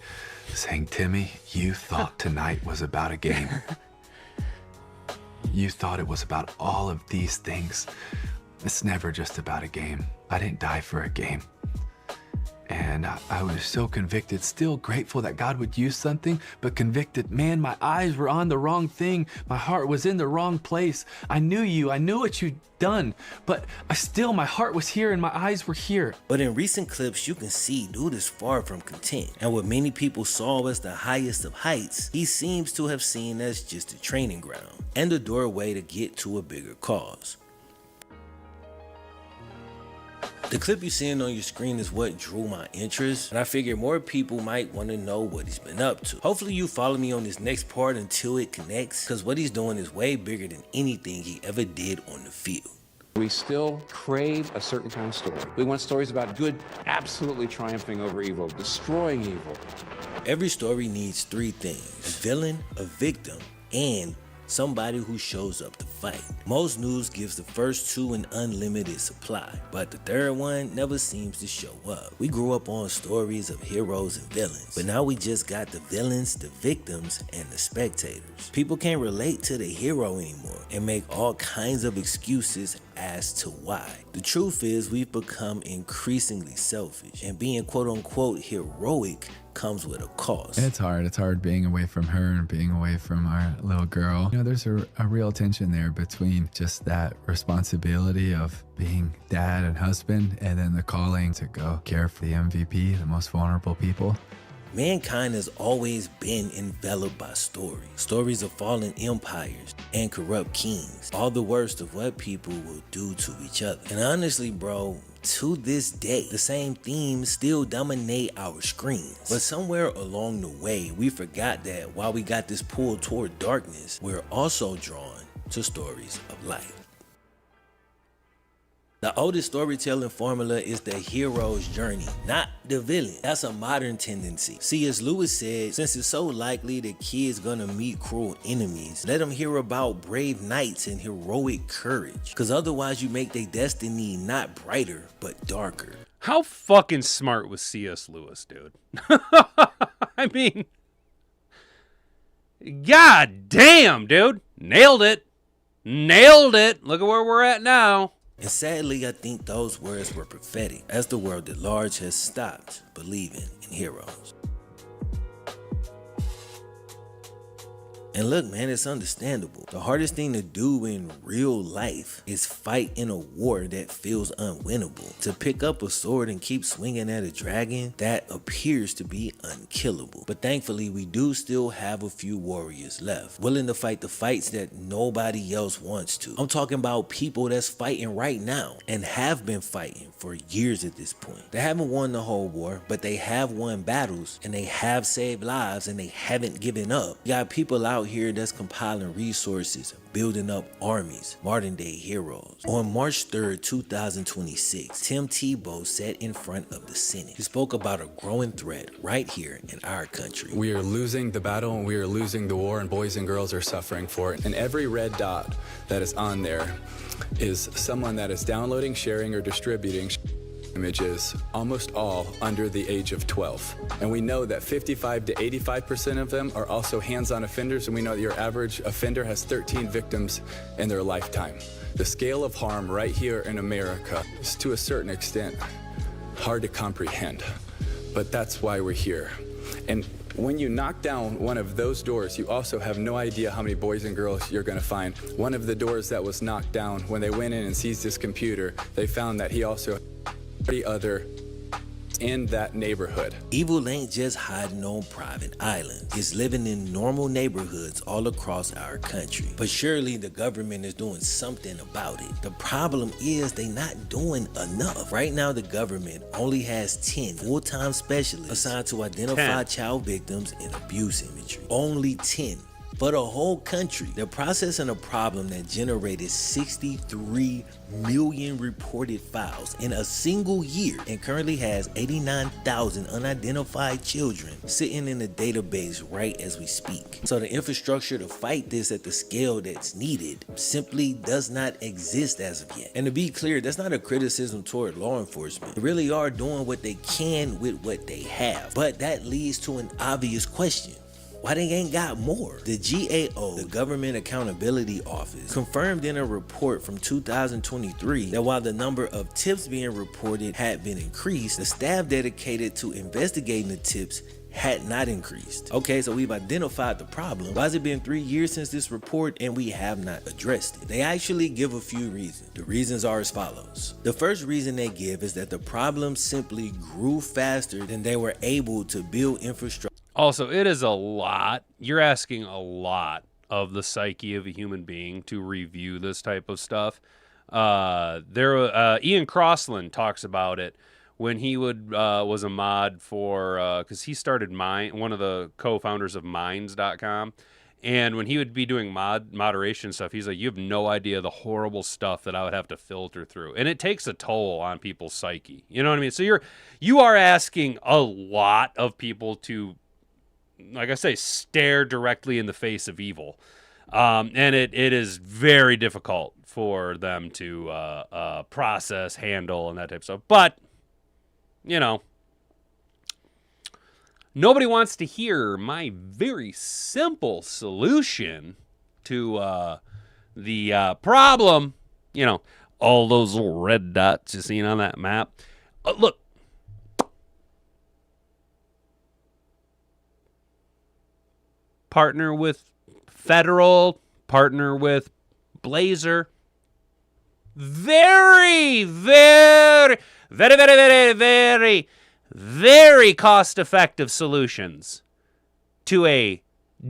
saying, Timmy, you thought tonight was about a game. You thought it was about all of these things. It's never just about a game. I didn't die for a game. And I was so convicted, still grateful that God would use something, but convicted, man, my eyes were on the wrong thing. My heart was in the wrong place. I knew you, I knew what you'd done, but my heart was here and my eyes were here. But in recent clips, you can see dude is far from content. And what many people saw as the highest of heights, he seems to have seen as just a training ground and a doorway to get to a bigger cause. The clip you're seeing on your screen is what drew my interest, and I figured more people might want to know what he's been up to. Hopefully you follow me on this next part until it connects, because what he's doing is way bigger than anything he ever did on the field. We still crave a certain kind of story. We want stories about good absolutely triumphing over evil, destroying evil. Every story needs 3 things: a villain, a victim, and somebody who shows up to fight. Most news gives the first 2 an unlimited supply, but the third one never seems to show up. We grew up on stories of heroes and villains, but now we just got the villains, the victims, and the spectators. People can't relate to the hero anymore and make all kinds of excuses as to why. The truth is we've become increasingly selfish, and being quote unquote heroic comes with a cost. It's hard being away from her and being away from our little girl. You know, there's a real tension there between just that responsibility of being dad and husband, and then the calling to go care for the MVP, the most vulnerable people. Mankind has always been enveloped by stories of fallen empires and corrupt kings, all the worst of what people will do to each other. And honestly, bro, to this day, the same themes still dominate our screens. But somewhere along the way, we forgot that while we got this pull toward darkness, we're also drawn to stories of light. The oldest storytelling formula is the hero's journey, not the villain. That's a modern tendency. C.S. Lewis said, since it's so likely that kids gonna meet cruel enemies, let them hear about brave knights and heroic courage. Cause otherwise you make their destiny not brighter, but darker. How fucking smart was C.S. Lewis, dude? I mean, god damn, dude. Nailed it. Look at where we're at now. And sadly, I think those words were prophetic, as the world at large has stopped believing in heroes. And look, man, it's understandable. The hardest thing to do in real life is fight in a war that feels unwinnable. To pick up a sword and keep swinging at a dragon, that appears to be unkillable. But thankfully, we do still have a few warriors left, willing to fight the fights that nobody else wants to. I'm talking about people that's fighting right now and have been fighting for years at this point. They haven't won the whole war, but they have won battles and they have saved lives and they haven't given up. You got people out here that's compiling resources, building up armies, modern day heroes. On March 3rd, 2026, Tim Tebow sat in front of the Senate. He spoke about a growing threat right here in our country. We are losing the battle and we are losing the war, and boys and girls are suffering for it. And every red dot that is on there is someone that is downloading, sharing, or distributing images, almost all under the age of 12. And we know that 55 to 85% of them are also hands-on offenders, and we know that your average offender has 13 victims in their lifetime. The scale of harm right here in America is, to a certain extent, hard to comprehend, but that's why we're here. And when you knock down one of those doors, you also have no idea how many boys and girls you're gonna find. One of the doors that was knocked down, when they went in and seized his computer, they found that he also had 30 other in that neighborhood. Evil ain't just hiding on private islands. It's living in normal neighborhoods all across our country. But surely the government is doing something about it. The problem is they not doing enough. Right now, the government only has 10 full-time specialists assigned to identify child victims and abuse imagery. Only 10. For the whole country. They're processing a problem that generated 63 million reported files in a single year and currently has 89,000 unidentified children sitting in the database right as we speak. So the infrastructure to fight this at the scale that's needed simply does not exist as of yet. And to be clear, that's not a criticism toward law enforcement. They really are doing what they can with what they have. But that leads to an obvious question. Why they ain't got more? The GAO, the Government Accountability Office, confirmed in a report from 2023 that while the number of tips being reported had been increased, the staff dedicated to investigating the tips had not increased. Okay, so we've identified the problem. Why has it been 3 years since this report and we have not addressed it? They actually give a few reasons. The reasons are as follows. The first reason they give is that the problem simply grew faster than they were able to build infrastructure. Also, it is a lot. You're asking a lot of the psyche of a human being to review this type of stuff. Ian Crossland talks about it when he was a mod for, because he started one of the co-founders of Minds.com. And when he would be doing moderation stuff, he's like, you have no idea the horrible stuff that I would have to filter through. And it takes a toll on people's psyche. You know what I mean? So you are asking a lot of people to, like I say, stare directly in the face of evil. And it is very difficult for them to process, handle, and that type of stuff. But, you know, nobody wants to hear my very simple solution to the problem. You know, all those little red dots you seen on that map. Look. Partner with Federal, partner with Blazer. Very, very, very, very, very, very, very cost-effective solutions to a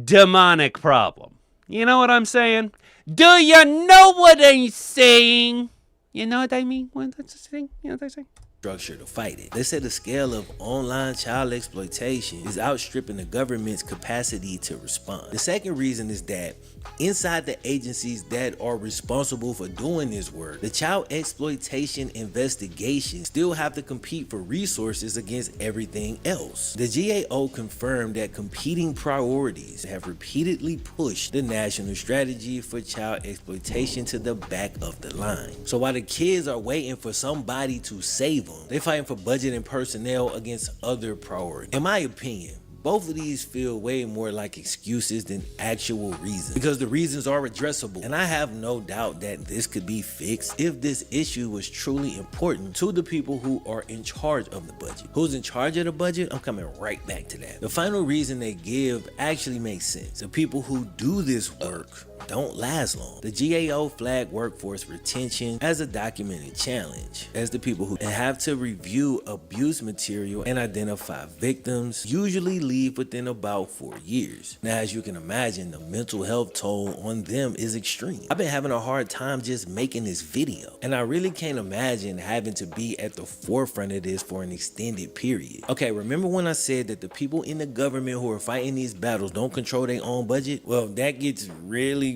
demonic problem. You know what I'm saying? Do you know what I'm saying? You know what I mean? What I'm saying? You know what I'm saying? Structure to fight it. They said the scale of online child exploitation is outstripping the government's capacity to respond. The second reason is that inside the agencies that are responsible for doing this work, the child exploitation investigations still have to compete for resources against everything else. The GAO confirmed that competing priorities have repeatedly pushed the national strategy for child exploitation to the back of the line. So while the kids are waiting for somebody to save them, they're fighting for budget and personnel against other priorities. In my opinion, both of these feel way more like excuses than actual reasons, because the reasons are addressable. And I have no doubt that this could be fixed if this issue was truly important to the people who are in charge of the budget. Who's in charge of the budget? I'm coming right back to that. The final reason they give actually makes sense. The people who do this work don't last long. The GAO flagged workforce retention as a documented challenge, as the people who have to review abuse material and identify victims usually leave within about 4 years. Now, as you can imagine, the mental health toll on them is extreme. I've been having a hard time just making this video, and I really can't imagine having to be at the forefront of this for an extended period. Okay, remember when I said that the people in the government who are fighting these battles don't control their own budget? Well, that gets really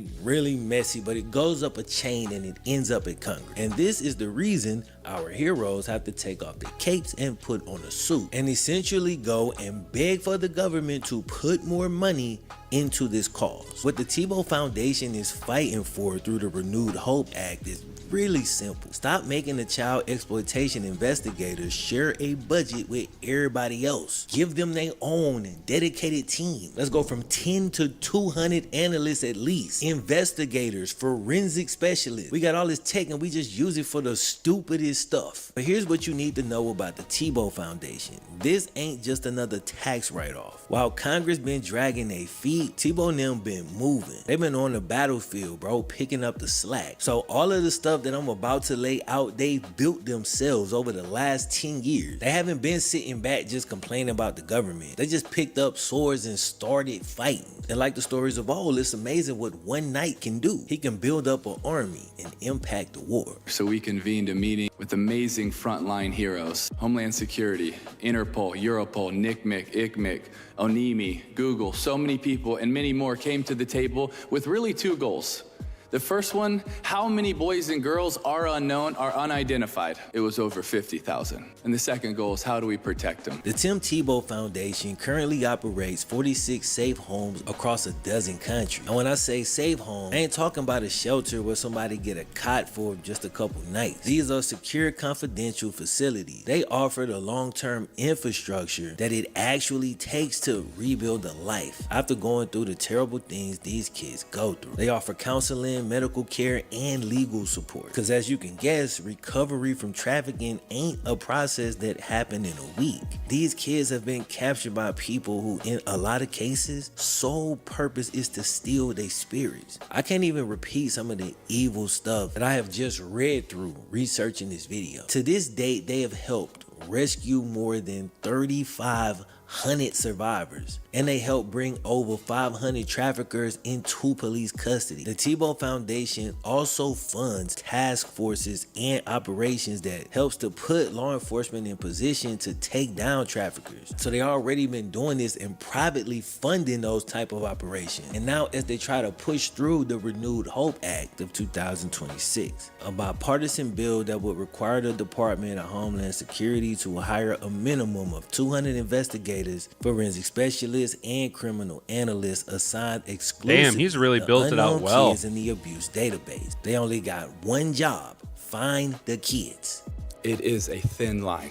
messy, but it goes up a chain and it ends up at Congress. And this is the reason our heroes have to take off their capes and put on a suit and essentially go and beg for the government to put more money into this cause. What the Tebow Foundation is fighting for through the Renewed Hope Act is really simple. Stop making the child exploitation investigators share a budget with everybody else. Give them their own dedicated team. Let's go from 10 to 200 analysts at least. Investigators, forensic specialists. We got all this tech and we just use it for the stupidest stuff. But here's what you need to know about the Tebow Foundation. This ain't just another tax write-off. While Congress been dragging their feet, Tebow and them been moving. They've been on the battlefield, bro, picking up the slack. So all of the stuff that I'm about to lay out, they've built themselves over the last 10 years. They haven't been sitting back just complaining about the government. They just picked up swords and started fighting. And like the stories of old, it's amazing what one knight can do. He can build up an army and impact the war. So we convened a meeting with amazing frontline heroes: Homeland Security, Interpol, Europol, NCMEC, ICMEC, ONIMI, Google. So many people and many more came to the table with really two goals. The first one, how many boys and girls are unknown, are unidentified? It was over 50,000. And the second goal is, how do we protect them? The Tim Tebow Foundation currently operates 46 safe homes across a dozen countries. And when I say safe home, I ain't talking about a shelter where somebody get a cot for just a couple nights. These are secure, confidential facilities. They offer the long-term infrastructure that it actually takes to rebuild a life after going through the terrible things these kids go through. They offer counseling, medical care, and legal support. Because as you can guess, recovery from trafficking ain't a process that happened in a week. These kids have been captured by people who, in a lot of cases, sole purpose is to steal their spirits. I can't even repeat some of the evil stuff that I have just read through researching this video. To this date, they have helped rescue more than 3,500 survivors, and they helped bring over 500 traffickers into police custody. The Tebow Foundation also funds task forces and operations that helps to put law enforcement in position to take down traffickers. So they already been doing this and privately funding those type of operations. And now as they try to push through the Renewed Hope Act of 2026, a bipartisan bill that would require the Department of Homeland Security to hire a minimum of 200 investigators, forensic specialists, and criminal analysts assigned exclusively. Damn, he's really built it out well. Kids in the abuse database. They only got one job: find the kids. It is a thin line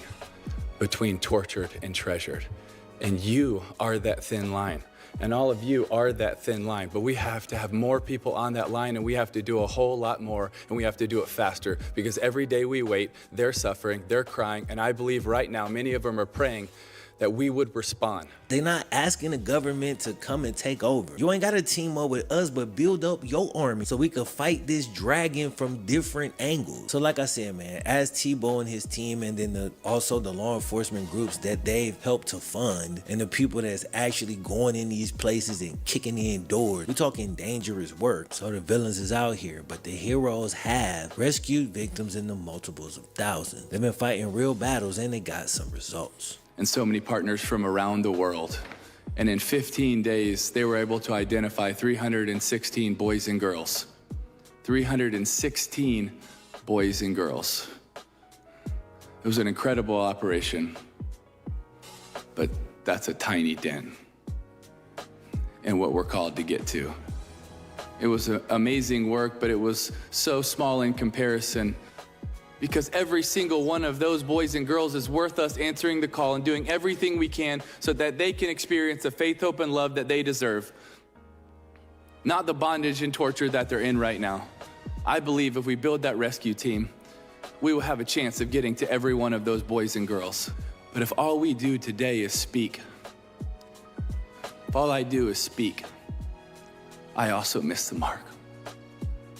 between tortured and treasured. And you are that thin line. And all of you are that thin line. But we have to have more people on that line, and we have to do a whole lot more, and we have to do it faster. Because every day we wait, they're suffering, they're crying, and I believe right now many of them are praying that we would respond. They're not asking the government to come and take over. You ain't got to team up with us, but build up your army so we can fight this dragon from different angles. So like I said, man, as Tebow and his team, and then also the law enforcement groups that they've helped to fund, and the people that's actually going in these places and kicking in doors, we're talking dangerous work. So the villains is out here, but the heroes have rescued victims in the multiples of thousands. They've been fighting real battles, and they got some results. And so many partners from around the world. And in 15 days, they were able to identify 316 boys and girls. 316 boys and girls. It was an incredible operation, but that's a tiny dent in what we're called to get to. It was amazing work, but it was so small in comparison Because every single one of those boys and girls is worth us answering the call and doing everything we can so that they can experience the faith, hope, and love that they deserve. Not the bondage and torture that they're in right now. I believe if we build that rescue team, we will have a chance of getting to every one of those boys and girls. But if all we do today is speak, if all I do is speak, I also miss the mark.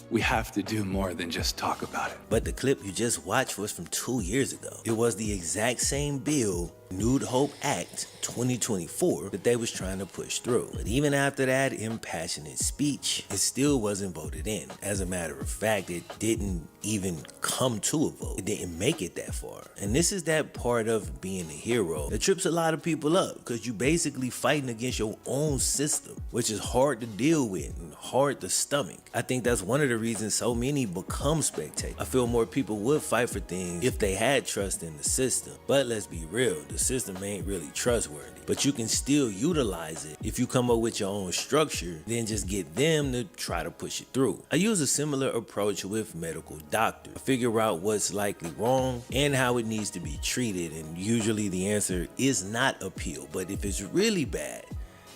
We have to do more than just talk about it. But the clip you just watched was from 2 years ago. It was the exact same bill, Renewed Hope Act 2024, that they was trying to push through. But even after that impassionate speech, it still wasn't voted in. As a matter of fact, it didn't even come to a vote. It didn't make it that far. And this is that part of being a hero that trips a lot of people up, because you basically fighting against your own system, which is hard to deal with and hard to stomach. I think that's one of the reasons so many become spectators. I feel more people would fight for things if they had trust in the system. But let's be real, the system ain't really trustworthy. But you can still utilize it if you come up with your own structure, then just get them to try to push it through. I use a similar approach with medical doctors. I figure out what's likely wrong and how it needs to be treated, and usually the answer is not appeal. But if it's really bad,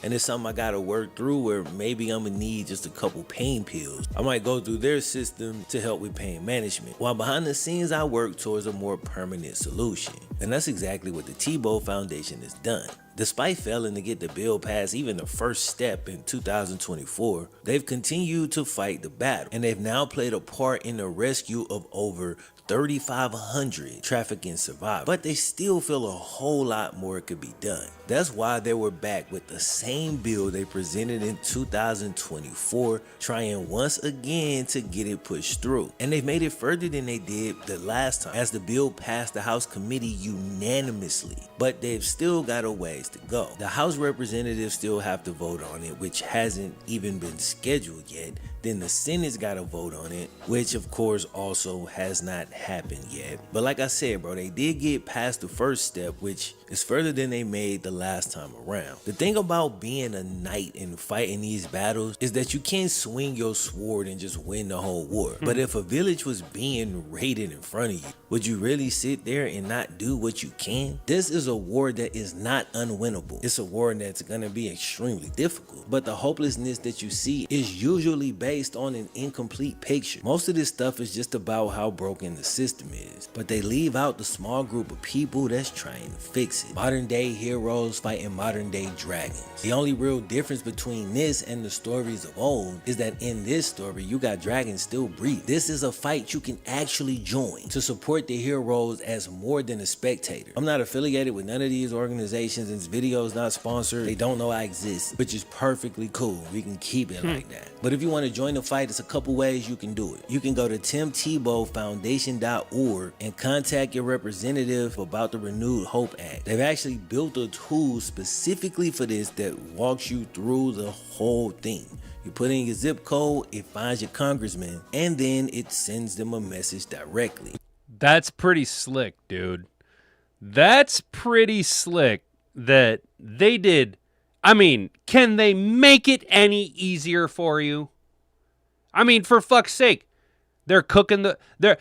and it's something I gotta work through, where maybe I'm gonna need just a couple pain pills, I might go through their system to help with pain management. While behind the scenes, I work towards a more permanent solution. And that's exactly what the Tebow Foundation has done. Despite failing to get the bill passed even the first step in 2024, they've continued to fight the battle, and they've now played a part in the rescue of over 3,500 trafficking survivors. But they still feel a whole lot more could be done. That's why they were back with the same bill they presented in 2024, trying once again to get it pushed through. And they've made it further than they did the last time, as the bill passed the House committee unanimously. But they've still got a ways to go. The House representatives still have to vote on it, which hasn't even been scheduled yet. Then the Senate's got to vote on it, which of course also has not happened yet. But like I said, bro, they did get past the first step, which is further than they made the last time around. The thing about being a knight and fighting these battles is that you can't swing your sword and just win the whole war. But if a village was being raided in front of you, would you really sit there and not do what you can? This is a war that is not unwinnable. It's a war that's gonna be extremely difficult. But the hopelessness that you see is usually based on an incomplete picture. Most of this stuff is just about how broken the system is, but they leave out the small group of people that's trying to fix it. Modern day heroes fighting modern day dragons. The only real difference between this and the stories of old is that in this story, you got dragons still breathing. This is a fight you can actually join to support the heroes as more than a spectator. I'm not affiliated with none of these organizations, and this video is not sponsored. They don't know I exist, which is perfectly cool. We can keep it like that. But if you want to join the fight, there's a couple ways you can do it. You can go to timtebowfoundation.org and contact your representative about the Renewed Hope Act. They've actually built a tool specifically for this that walks you through the whole thing. You put in your zip code, it finds your congressman, and then it sends them a message directly. That's pretty slick, dude. That's pretty slick that they did. I mean, can they make it any easier for you? I mean, for fuck's sake, they're cooking they're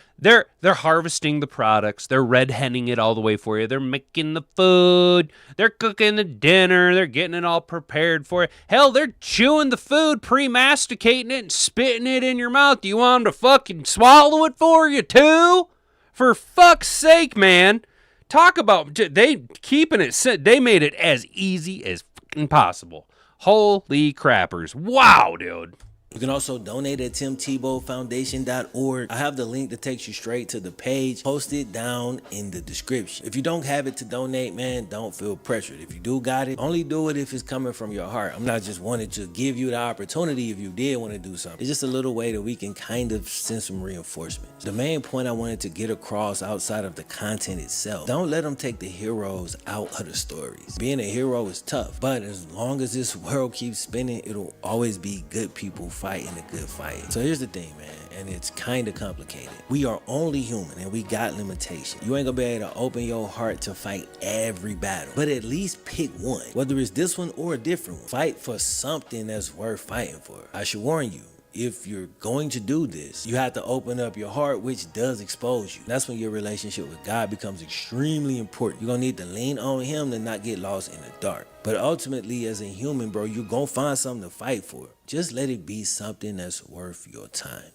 harvesting the products. They're red henning it all the way for you. They're making the food. They're cooking the dinner. They're getting it all prepared for you. Hell, they're chewing the food, pre-masticating it, and spitting it in your mouth. Do you want them to fucking swallow it for you too? For fuck's sake, man. Talk about they keeping it. They made it as easy as fucking possible. Holy crappers. Wow, dude. You can also donate at timtebowfoundation.org. I have the link that takes you straight to the page. Post it down in the description. If you don't have it to donate, man, don't feel pressured. If you do got it, only do it if it's coming from your heart. I'm not just wanting to give you the opportunity if you did want to do something. It's just a little way that we can kind of send some reinforcements. The main point I wanted to get across outside of the content itself, don't let them take the heroes out of the stories. Being a hero is tough, but as long as this world keeps spinning, it'll always be good people fighting a good fight. So here's the thing, man, and it's kind of complicated. We are only human and we got limitations. You ain't gonna be able to open your heart to fight every battle, but at least pick one, whether it's this one or a different one. Fight for something that's worth fighting for. I should warn you, if you're going to do this, you have to open up your heart, which does expose you. That's when your relationship with God becomes extremely important. You're gonna need to lean on him to not get lost in the dark. But ultimately, as a human, bro, you're gonna find something to fight for. Just let it be something that's worth your time.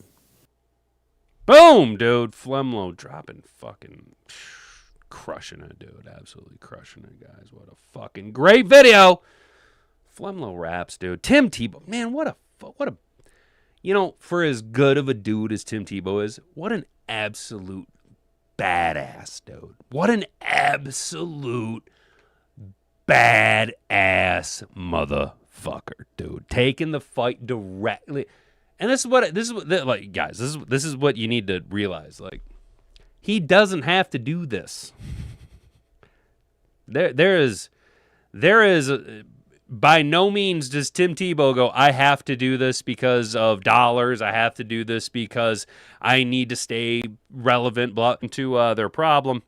Boom, dude. Flemlo dropping fucking crushing it, dude. Absolutely crushing it, guys. What a fucking great video. Flemlo raps, dude. Tim Tebow, man, what a, you know, for as good of a dude as Tim Tebow is, what an absolute badass, dude. What an absolute badass motherfucker, dude. Taking the fight directly. And this is what like, guys, this is what you need to realize. Like, he doesn't have to do this. There is by no means does Tim Tebow go, I have to do this because of dollars. I have to do this because I need to stay relevant to their problem.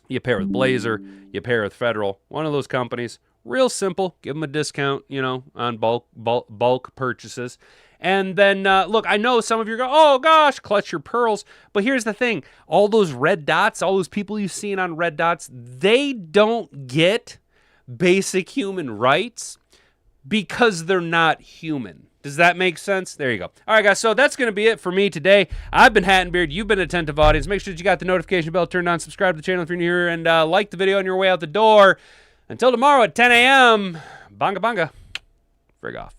You pair with Blazer, you pair with Federal, one of those companies. Real simple. Give them a discount, you know, on bulk purchases. And then, look, I know some of you go, oh, gosh, clutch your pearls. But here's the thing. All those red dots, all those people you've seen on red dots, they don't get basic human rights because they're not human. Does that make sense? There you go. All right, guys, so that's going to be it for me today. I've been Hat and Beard. You've been an attentive audience. Make sure that you got the notification bell turned on. Subscribe to the channel if you're new here. And like the video on your way out the door. Until tomorrow at 10 a.m., bonga bonga. Frig off.